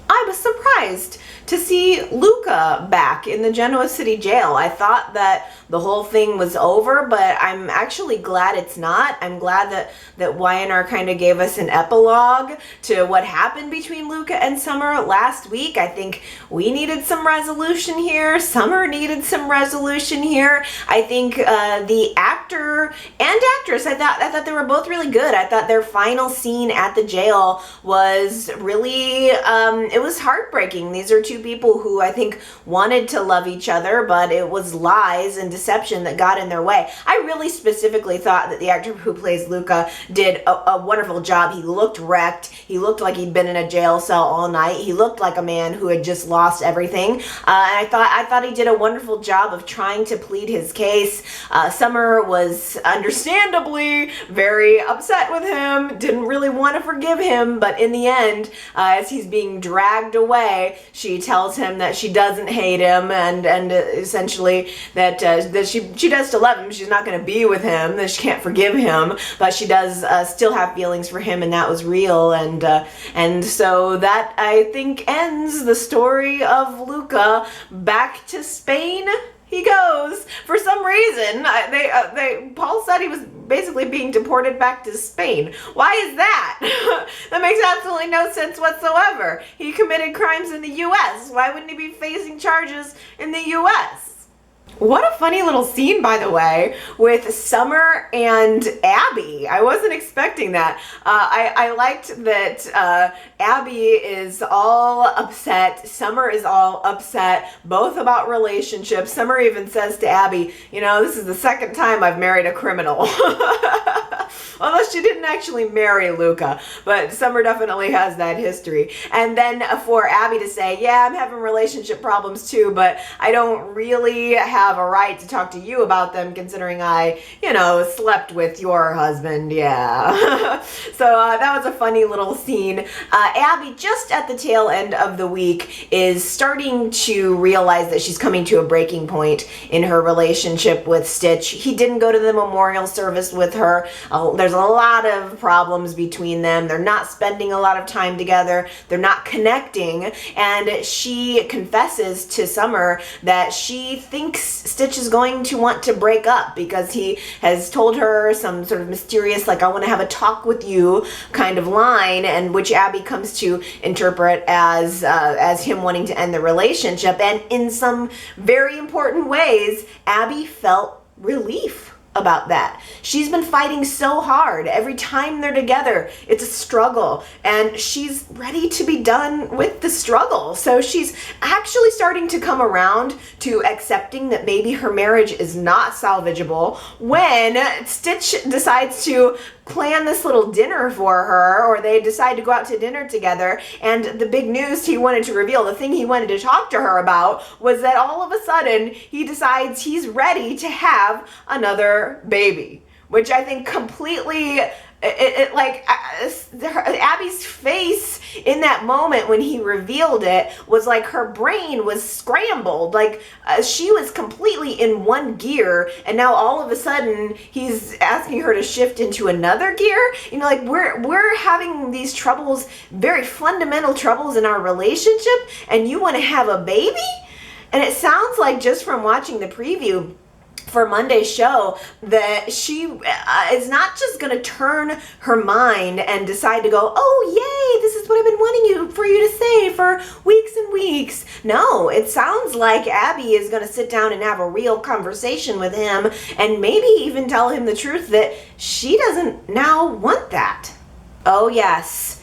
I was surprised to see Luca back in the Genoa City jail. I thought that the whole thing was over, but I'm actually glad it's not. I'm glad that Y&R kind of gave us an epilogue to what happened between Luca and Summer last week. I think we needed some resolution here. Summer needed some resolution here. I think the actor and actress, I thought they were both really good. I thought their final scene at the jail was really, it was heartbreaking. These are two people who I think wanted to love each other, but it was lies and deception that got in their way. I really specifically thought that the actor who plays Luca did a wonderful job. He looked wrecked. He looked like he'd been in a jail cell all night. He looked like a man who had just lost everything. And I thought he did a wonderful job of trying to plead his case. Summer was understandably very upset with him, didn't really want to forgive him, but in the end, as he's being dragged away, she tells him that she doesn't hate him, and essentially that she does still love him. She's not going to be with him, that she can't forgive him, but she does still have feelings for him, and that was real. And so that, I think, ends the story of Luca. Back to Spain he goes. For some reason, Paul said he was basically being deported back to Spain. Why is that? That makes absolutely no sense whatsoever. He committed crimes in the U.S. Why wouldn't he be facing charges in the U.S.? What a funny little scene, by the way, with Summer and Abby. I wasn't expecting that. I liked that Abby is all upset. Summer is all upset, both about relationships. Summer even says to Abby, you know, this is the second time I've married a criminal. Although she didn't actually marry Luca, but Summer definitely has that history. And then for Abby to say, yeah, I'm having relationship problems too, but I don't really have a right to talk to you about them considering I, slept with your husband. Yeah. So that was a funny little scene. Abby, just at the tail end of the week, is starting to realize that she's coming to a breaking point in her relationship with Stitch. He didn't go to the memorial service with her. There's a lot of problems between them. They're not spending a lot of time together. They're not connecting. And she confesses to Summer that she thinks Stitch is going to want to break up because he has told her some sort of mysterious, like, I want to have a talk with you kind of line, and which Abby comes to interpret as him wanting to end the relationship. And in some very important ways, Abby felt relief about that. She's been fighting so hard. Every time they're together, it's a struggle, and she's ready to be done with the struggle. So she's actually starting to come around to accepting that maybe her marriage is not salvageable when Stitch decides to plan this little dinner for her, or they decide to go out to dinner together, and the big news he wanted to reveal, the thing he wanted to talk to her about, was that all of a sudden he decides he's ready to have another baby, which I think completely Abby's face in that moment when he revealed it was like her brain was scrambled. Like she was completely in one gear, and now all of a sudden he's asking her to shift into another gear. You know, like we're having these troubles, very fundamental troubles in our relationship, and you want to have a baby? And it sounds like, just from watching the preview for Monday's show, that she is not just going to turn her mind and decide to go, oh yay, this is what I've been wanting for you to say for weeks and weeks. No, it sounds like Abby is going to sit down and have a real conversation with him, and maybe even tell him the truth that she doesn't now want that. Oh yes,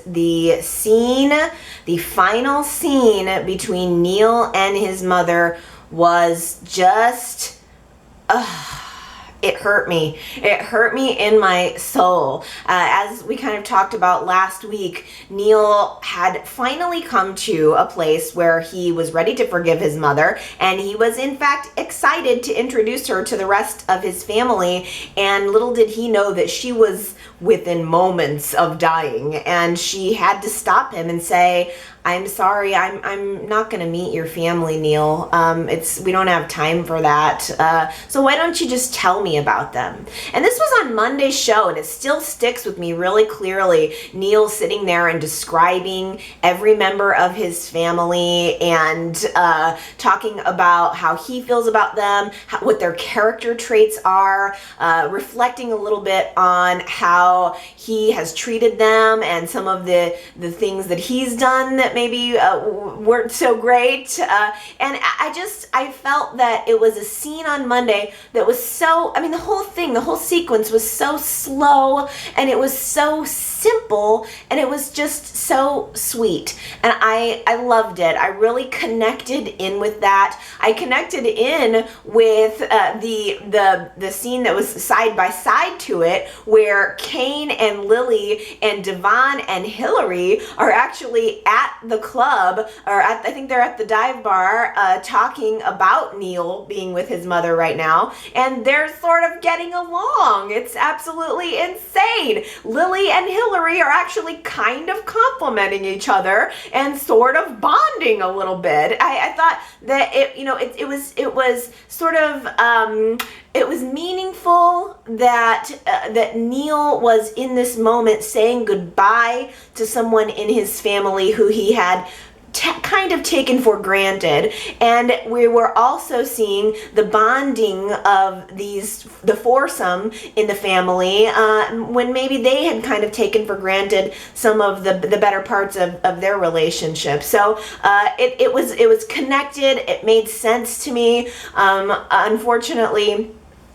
the scene, the final scene between Neil and his mother was just, it hurt me. It hurt me in my soul. As we kind of talked about last week, Neil had finally come to a place where he was ready to forgive his mother, and he was in fact excited to introduce her to the rest of his family, and little did he know that she was within moments of dying, and she had to stop him and say, I'm sorry, I'm not gonna meet your family, Neil. We don't have time for that. So why don't you just tell me about them? And this was on Monday's show, and it still sticks with me really clearly. Neil sitting there and describing every member of his family, and talking about how he feels about them, what their character traits are, reflecting a little bit on how he has treated them and some of the things that he's done that maybe weren't so great. And I felt that it was a scene on Monday that was so, I mean, the whole sequence was so slow, and it was so simple, and it was just so sweet. And I loved it. I really connected in with that. I connected in with the scene that was side by side to it, where Kane and Lily and Devon and Hillary are actually at the club, or I think they're at the dive bar, talking about Neil being with his mother right now, and they're sort of getting along. It's absolutely insane. Lily and Hillary are actually kind of complimenting each other and sort of bonding a little bit. I thought that it was sort of it was meaningful that Neil was in this moment saying goodbye to someone in his family who he had kind of taken for granted, and we were also seeing the bonding of the foursome in the family, when maybe they had kind of taken for granted some of the better parts of their relationship. So it was connected. It made sense to me. Unfortunately,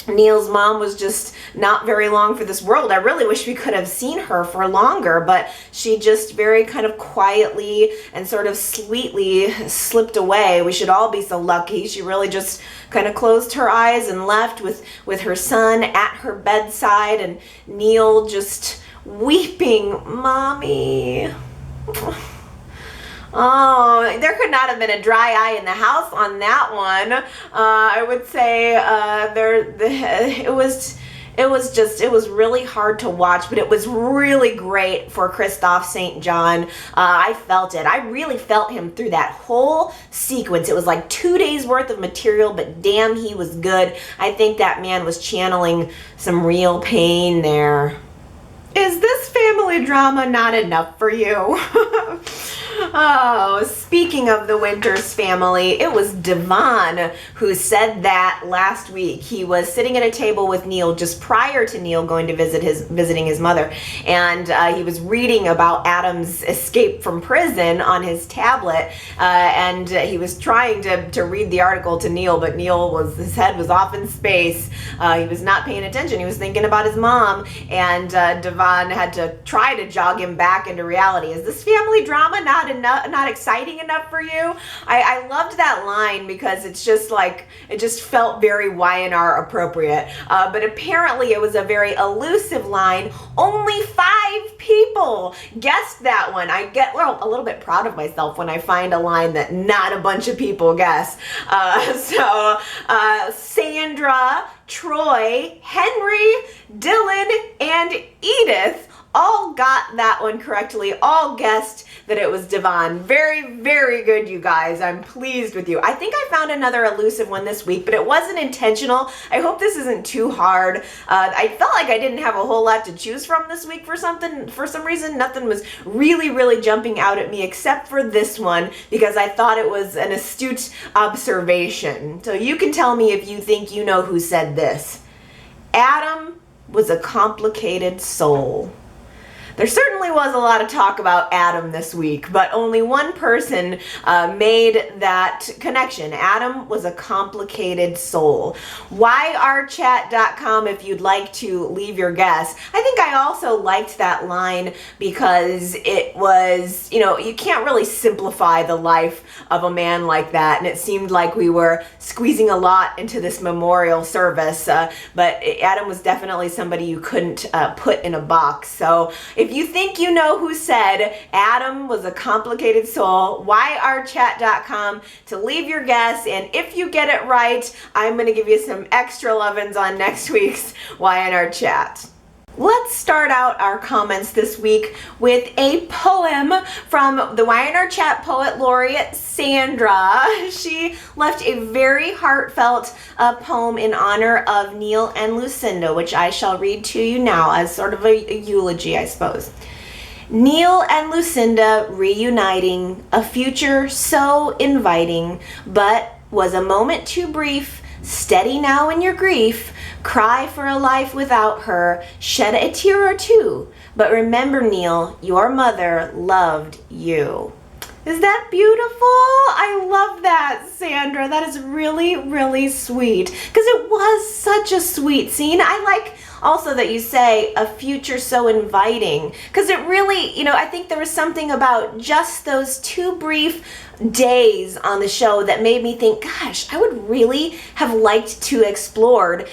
Neil's mom was just not very long for this world. I really wish we could have seen her for longer, but she just very kind of quietly and sort of sweetly slipped away. We should all be so lucky. She really just kind of closed her eyes and left with her son at her bedside, and Neil just weeping, "Mommy." Oh, there could not have been a dry eye in the house on that one. I would say it was really hard to watch, but it was really great for Christophe St. John. I felt it. I really felt him through that whole sequence. It was like 2 days worth of material, but damn, he was good. I think that man was channeling some real pain there. Is this family drama not enough for you? Oh, speaking of the Winters family, it was Devon who said that last week. He was sitting at a table with Neil just prior to Neil going to visiting his mother, and he was reading about Adam's escape from prison on his tablet, and he was trying to read the article to Neil, but his head was off in space. He was not paying attention. He was thinking about his mom, and Devon had to try to jog him back into reality. Is this family drama not not exciting enough for you? I loved that line because it's just like, it just felt very Y&R appropriate. But apparently it was a very elusive line. Only 5 people guessed that one. I get a little bit proud of myself when I find a line that not a bunch of people guess. Sandra, Troy, Henry, Dylan, and Edith all got that one correctly, all guessed that it was Devon. Very, very good, you guys. I'm pleased with you. I think I found another elusive one this week, but it wasn't intentional. I hope this isn't too hard. I felt like I didn't have a whole lot to choose from this week for some reason. Nothing was really, really jumping out at me except for this one because I thought it was an astute observation. So you can tell me if you think you know who said this. Adam was a complicated soul. There certainly was a lot of talk about Adam this week, but only one person made that connection. Adam was a complicated soul. YRChat.com if you'd like to leave your guess. I think I also liked that line because it was, you can't really simplify the life of a man like that, and it seemed like we were squeezing a lot into this memorial service, but Adam was definitely somebody you couldn't put in a box. So if you think you know who said Adam was a complicated soul, YRChat.com to leave your guess, and if you get it right, I'm going to give you some extra lovin's on next week's YNR Chat. Let's start out our comments this week with a poem from the YNR Chat poet laureate Sandra. She left a very heartfelt poem in honor of Neil and Lucinda, which I shall read to you now as sort of a eulogy, I suppose. Neil and Lucinda reuniting, a future so inviting, but was a moment too brief. Steady now in your grief, cry for a life without her, shed a tear or two, but remember, Neil, your mother loved you. Is that beautiful? I love that, Sandra. That is really, really sweet, because it was such a sweet scene. I like also that you say a future so inviting, because it really, I think there was something about just those 2 brief days on the show that made me think, gosh, I would really have liked to explored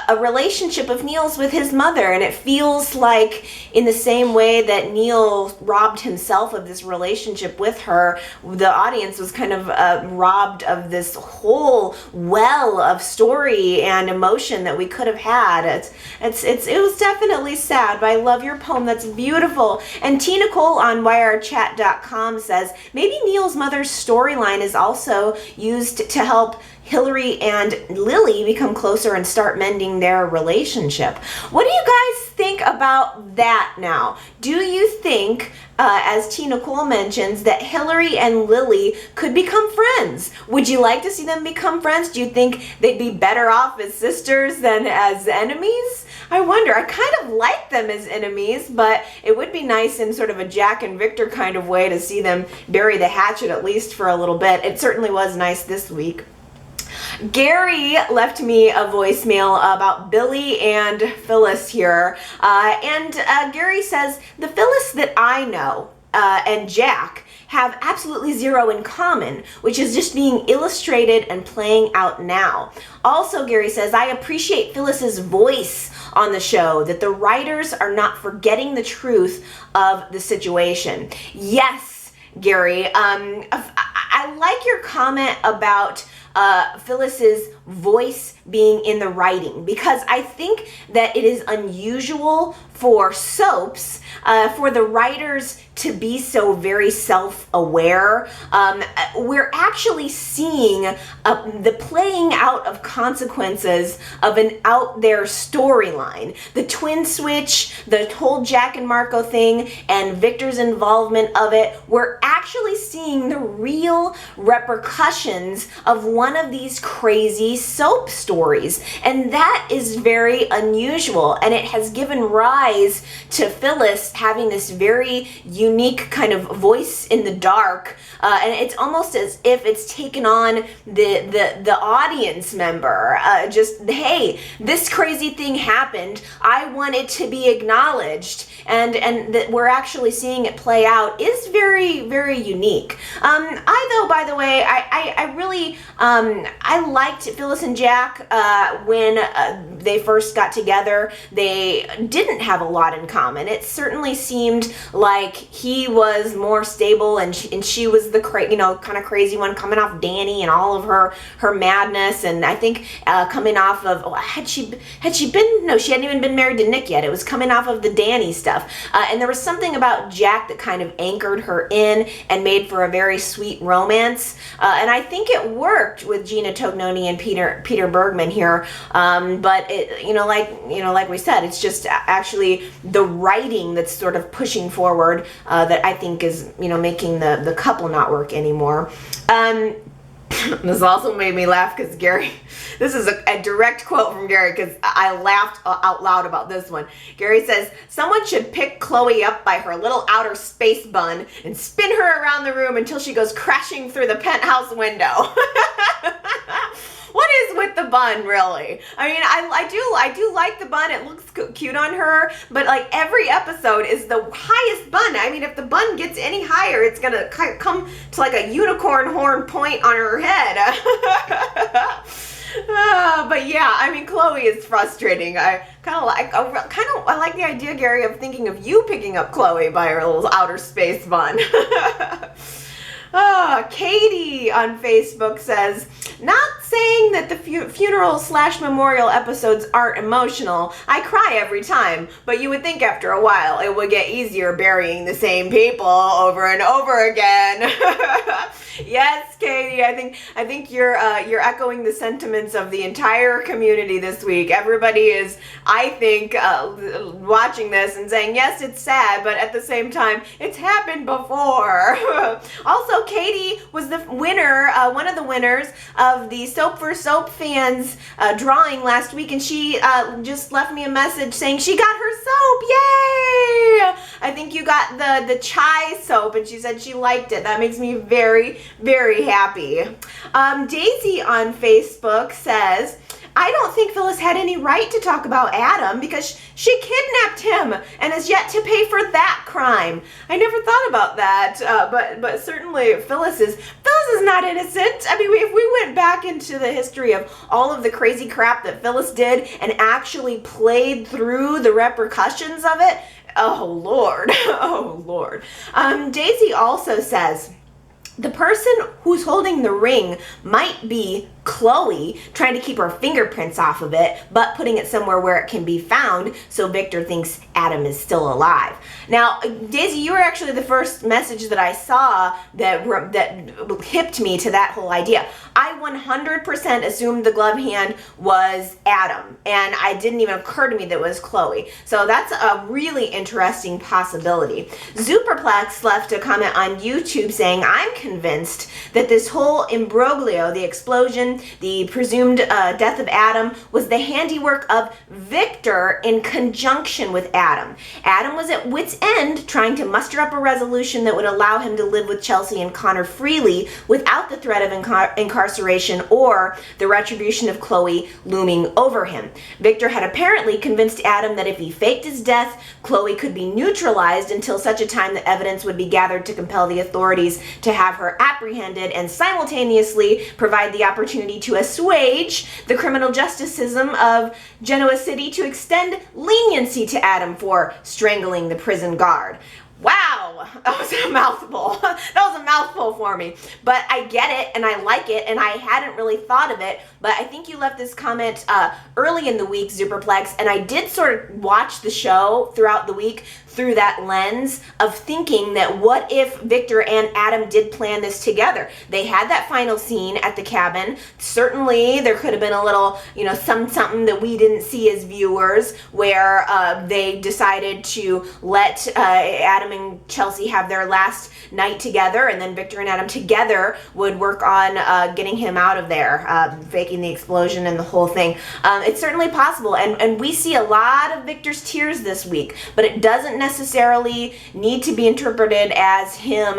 a relationship of Neil's with his mother. And it feels like in the same way that Neil robbed himself of this relationship with her, the audience was kind of robbed of this whole well of story and emotion that we could have had. It was definitely sad, but I love your poem. That's beautiful. And Tina Cole on YRChat.com says, maybe Neil's mother's storyline is also used to help Hillary and Lily become closer and start mending their relationship. What do you guys think about that now? Do you think, as Tina Cole mentions, that Hillary and Lily could become friends? Would you like to see them become friends? Do you think they'd be better off as sisters than as enemies? I wonder. I kind of like them as enemies, but it would be nice in sort of a Jack and Victor kind of way to see them bury the hatchet at least for a little bit. It certainly was nice this week. Gary left me a voicemail about Billy and Phyllis here, and Gary says, the Phyllis that I know and Jack have absolutely zero in common, which is just being illustrated and playing out now. Also, Gary says, I appreciate Phyllis's voice on the show, that the writers are not forgetting the truth of the situation. Yes, Gary, I like your comment about Phyllis's voice being in the writing, because I think that it is unusual for soaps for the writers to be so very self-aware. We're actually seeing the playing out of consequences of an out there storyline. The twin switch, the whole Jack and Marco thing, and Victor's involvement of it. We're actually seeing the real repercussions of one of these crazy soap stories. And that is very unusual, and it has given rise ties to Phyllis having this very unique kind of voice in the dark, and it's almost as if it's taken on the audience member. Just, hey, this crazy thing happened. I want it to be acknowledged, and that we're actually seeing it play out is very, very unique. By the way, I really I liked Phyllis and Jack when they first got together. They didn't have a lot in common. It certainly seemed like he was more stable, and she was the kind of crazy one, coming off Danny and all of her madness. And I think coming off of she hadn't even been married to Nick yet. It was coming off of the Danny stuff, and there was something about Jack that kind of anchored her in and made for a very sweet romance. And I think it worked with Gina Tognoni and Peter Bergman here. But it, like we said, it's just actually the writing that's sort of pushing forward that I think is, making the couple not work anymore. This also made me laugh because Gary, this is a direct quote from Gary because I laughed out loud about this one. Gary says, someone should pick Chloe up by her little outer space bun and spin her around the room until she goes crashing through the penthouse window. What is with the bun, really? I mean, I do like the bun. It looks cute on her, but like every episode is the highest bun. I mean, if the bun gets any higher, it's gonna come to like a unicorn horn point on her head. But yeah, I mean, Chloe is frustrating. I like the idea, Gary, of thinking of you picking up Chloe by her little outer space bun. Katie on Facebook says, not saying that the funeral/memorial episodes aren't emotional. I cry every time, but you would think after a while it would get easier burying the same people over and over again. Yes, Katie, I think you're echoing the sentiments of the entire community this week. Everybody is, I think, watching this and saying, yes, it's sad, but at the same time, it's happened before. Also, Katie was the winner, one of the winners of the Soap for Soap fans drawing last week, and she just left me a message saying she got her soap. Yay! I think you got the chai soap, and she said she liked it. That makes me very, very happy. Daisy on Facebook says, I don't think Phyllis had any right to talk about Adam because she kidnapped him and is yet to pay for that crime. I never thought about that, but certainly Phyllis is not innocent. I mean, if we went back into the history of all of the crazy crap that Phyllis did and actually played through the repercussions of it, oh Lord, oh Lord. Daisy also says, the person who's holding the ring might be Chloe, trying to keep her fingerprints off of it, but putting it somewhere where it can be found so Victor thinks Adam is still alive. Now, Daisy, you were actually the first message that I saw that hipped me to that whole idea. I 100% assumed the glove hand was Adam, and it didn't even occur to me that it was Chloe. So that's a really interesting possibility. Superplex left a comment on YouTube saying, I'm convinced that this whole imbroglio, the explosion, the presumed death of Adam, was the handiwork of Victor in conjunction with Adam. Adam was at wit's end trying to muster up a resolution that would allow him to live with Chelsea and Connor freely without the threat of incarceration or the retribution of Chloe looming over him. Victor had apparently convinced Adam that if he faked his death, Chloe could be neutralized until such a time that evidence would be gathered to compel the authorities to have her apprehended and simultaneously provide the opportunity to assuage the criminal justice system of Genoa City to extend leniency to Adam for strangling the prison guard. Wow, that was a mouthful. That was a mouthful for me. But I get it, and I like it, and I hadn't really thought of it. But I think you left this comment early in the week, Superplex, and I did sort of watch the show throughout the week through that lens of thinking that what if Victor and Adam did plan this together? They had that final scene at the cabin. Certainly there could have been a little, something that we didn't see as viewers, where they decided to let Adam and Chelsea have their last night together, and then Victor and Adam together would work on getting him out of there, faking the explosion and the whole thing. It's certainly possible, and we see a lot of Victor's tears this week, but it doesn't necessarily need to be interpreted as him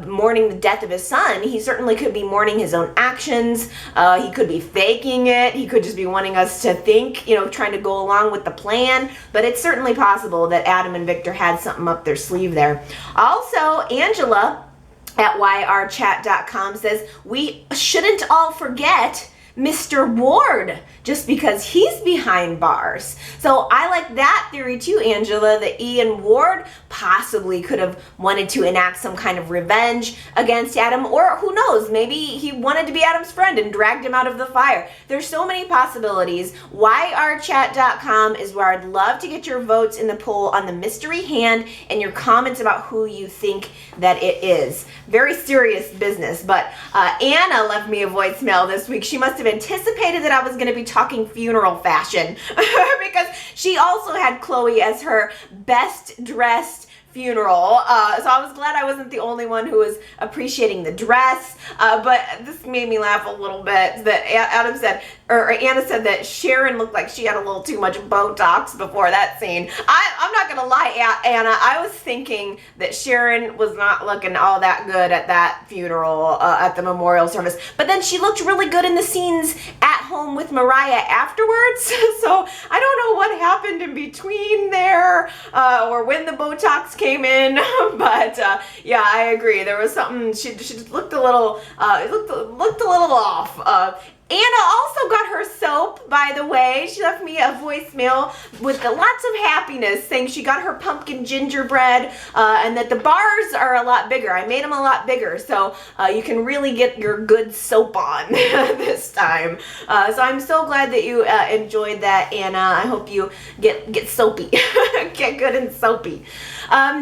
mourning the death of his son. He certainly could be mourning his own actions. He could be faking it. He could just be wanting us to think, trying to go along with the plan, but it's certainly possible that Adam and Victor had something up their sleeve there. Also, Angela at yrchat.com says, we shouldn't all forget Mr. Ward, just because he's behind bars. So I like that theory too, Angela, that Ian Ward possibly could have wanted to enact some kind of revenge against Adam, or who knows, maybe he wanted to be Adam's friend and dragged him out of the fire. There's so many possibilities. yrchat.com is where I'd love to get your votes in the poll on the mystery hand and your comments about who you think that it is. Very serious business, but Anna left me a voicemail this week. She must have anticipated that I was going to be talking funeral fashion because she also had Chloe as her best dressed funeral. So I was glad I wasn't the only one who was appreciating the dress. But this made me laugh a little bit that Anna said that Sharon looked like she had a little too much Botox before that scene. I'm not gonna lie, Anna, I was thinking that Sharon was not looking all that good at that funeral, at the memorial service. But then she looked really good in the scenes at home with Mariah afterwards. So I don't know what happened in between there, or when the Botox came in. But yeah, I agree. There was something, she just looked a little, looked a little off. Anna also got her soap, by the way. She left me a voicemail with lots of happiness saying she got her pumpkin gingerbread and that the bars are a lot bigger. I made them a lot bigger, so you can really get your good soap on this time. So I'm so glad that you enjoyed that, Anna. I hope you get soapy, get good and soapy.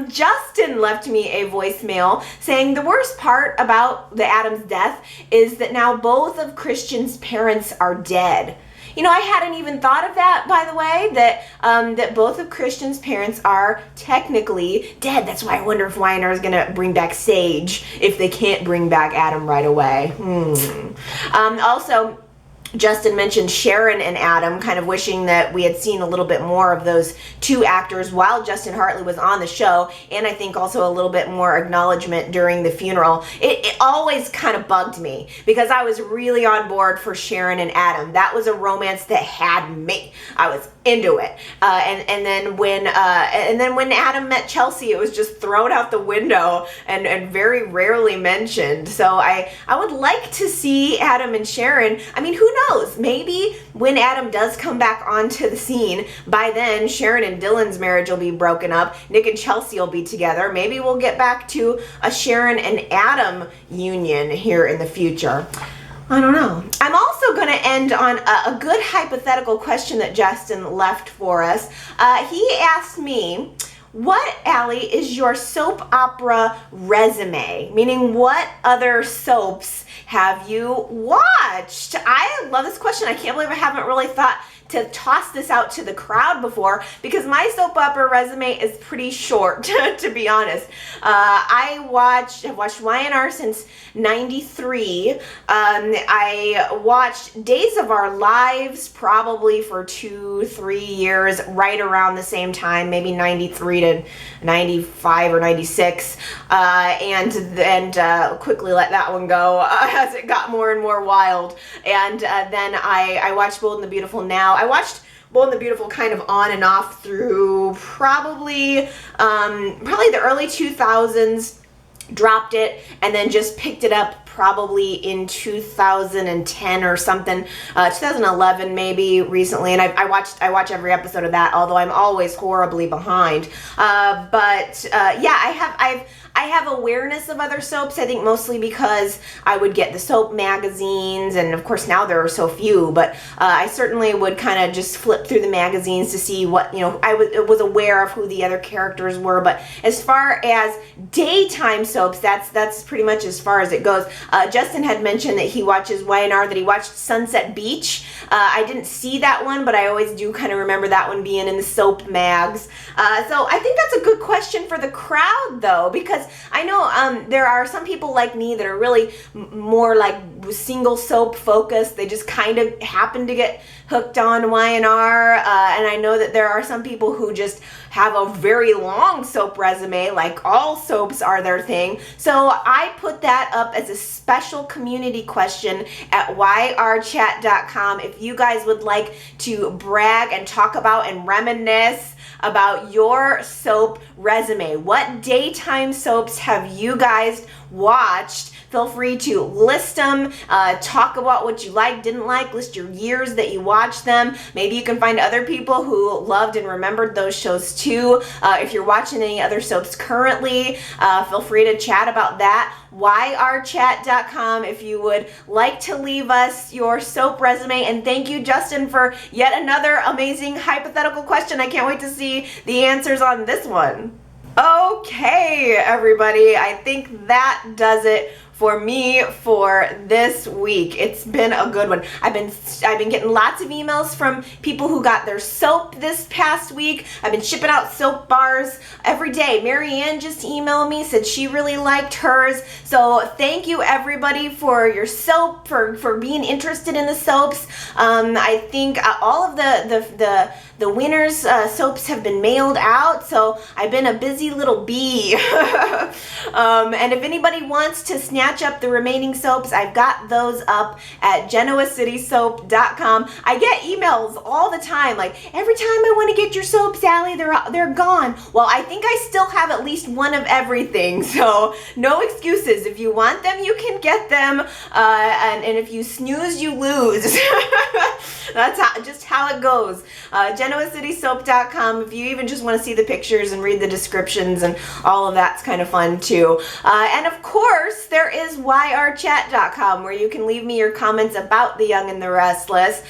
Justin left me a voicemail saying the worst part about the Adams death is that now both of Christian's parents are dead. I hadn't even thought of that, by the way, that both of Christian's parents are technically dead. That's why I wonder if Weiner is going to bring back Sage if they can't bring back Adam right away. Also, Justin mentioned Sharon and Adam, kind of wishing that we had seen a little bit more of those two actors while Justin Hartley was on the show, and I think also a little bit more acknowledgement during the funeral. It always kind of bugged me because I was really on board for Sharon and Adam. That was a romance that had me. I was into it. And then when Adam met Chelsea, it was just thrown out the window and very rarely mentioned. So I would like to see Adam and Sharon. I mean, who knows? Maybe when Adam does come back onto the scene, by then Sharon and Dylan's marriage will be broken up. Nick and Chelsea will be together. Maybe we'll get back to a Sharon and Adam union here in the future. I don't know. I'm also going to end on a good hypothetical question that Justin left for us. He asked me, what, Allie, is your soap opera resume? Meaning, what other soaps have you watched? I love this question. I can't believe I haven't really thought to toss this out to the crowd before, because my soap opera resume is pretty short, to be honest. I've watched YNR since '93. I watched Days of Our Lives probably for 2-3 years, right around the same time, maybe 93 to 95 or 96, and then quickly let that one go as it got more and more wild. And then I watched Bold and the Beautiful now. I watched Bold and the Beautiful kind of on and off through probably the early 2000s, dropped it, and then just picked it up probably in 2010 or something, 2011 maybe recently, and I watch every episode of that, although I'm always horribly behind. Yeah, I have awareness of other soaps, I think mostly because I would get the soap magazines, and of course now there are so few, but I certainly would kind of just flip through the magazines to see what, I was aware of who the other characters were. But as far as daytime soaps, that's pretty much as far as it goes. Justin had mentioned that he watches YNR, that he watched Sunset Beach. I didn't see that one, but I always do kind of remember that one being in the soap mags. So I think that's a good question for the crowd, though, because I know there are some people like me that are really more like single soap focused. They just kind of happen to get hooked on YNR, and I know that there are some people who just have a very long soap resume, like all soaps are their thing. So I put that up as a special community question at yrchat.com. If you guys would like to brag and talk about and reminisce about your soap resume, what daytime soaps have you guys watched? Feel free to list them, talk about what you liked, didn't like, list your years that you watched them. Maybe you can find other people who loved and remembered those shows too. If you're watching any other soaps currently, feel free to chat about that. yrchat.com if you would like to leave us your soap resume. And thank you, Justin, for yet another amazing hypothetical question. I can't wait to see the answers on this one. Okay, everybody, I think that does it for me for this week. It's been a good one. I've been getting lots of emails from people who got their soap this past week. I've been shipping out soap bars every day. Marianne just emailed me, said she really liked hers. So thank you, everybody, for your soap, for being interested in the soaps. I think all of the winners' soaps have been mailed out, so I've been a busy little bee. And if anybody wants to snatch up the remaining soaps, I've got those up at genoacitysoap.com. I get emails all the time, like, every time I want to get your soap, Sally, they're gone. Well, I think I still have at least one of everything, so no excuses. If you want them, you can get them, and if you snooze, you lose. That's just how it goes. genoacitysoap.com. If you even just want to see the pictures and read the descriptions and all of that's kind of fun too. And of course, there is yrchat.com, where you can leave me your comments about The Young and the Restless.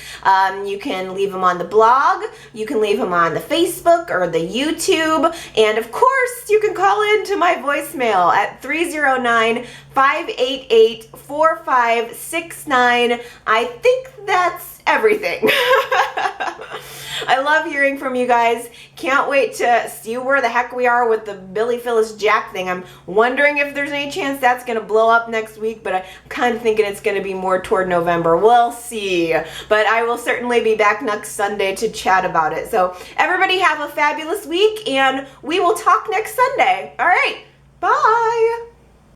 You can leave them on the blog, you can leave them on the Facebook or the YouTube, and of course, you can call into my voicemail at 309-588-4569. I think that's everything. I love hearing from you guys. Can't wait to see where the heck we are with the Billy, Phyllis, Jack thing. I'm wondering if there's any chance that's going to blow up next week, but I'm kind of thinking it's going to be more toward November. We'll see. But I will certainly be back next Sunday to chat about it. So everybody have a fabulous week, and we will talk next Sunday. All right. Bye.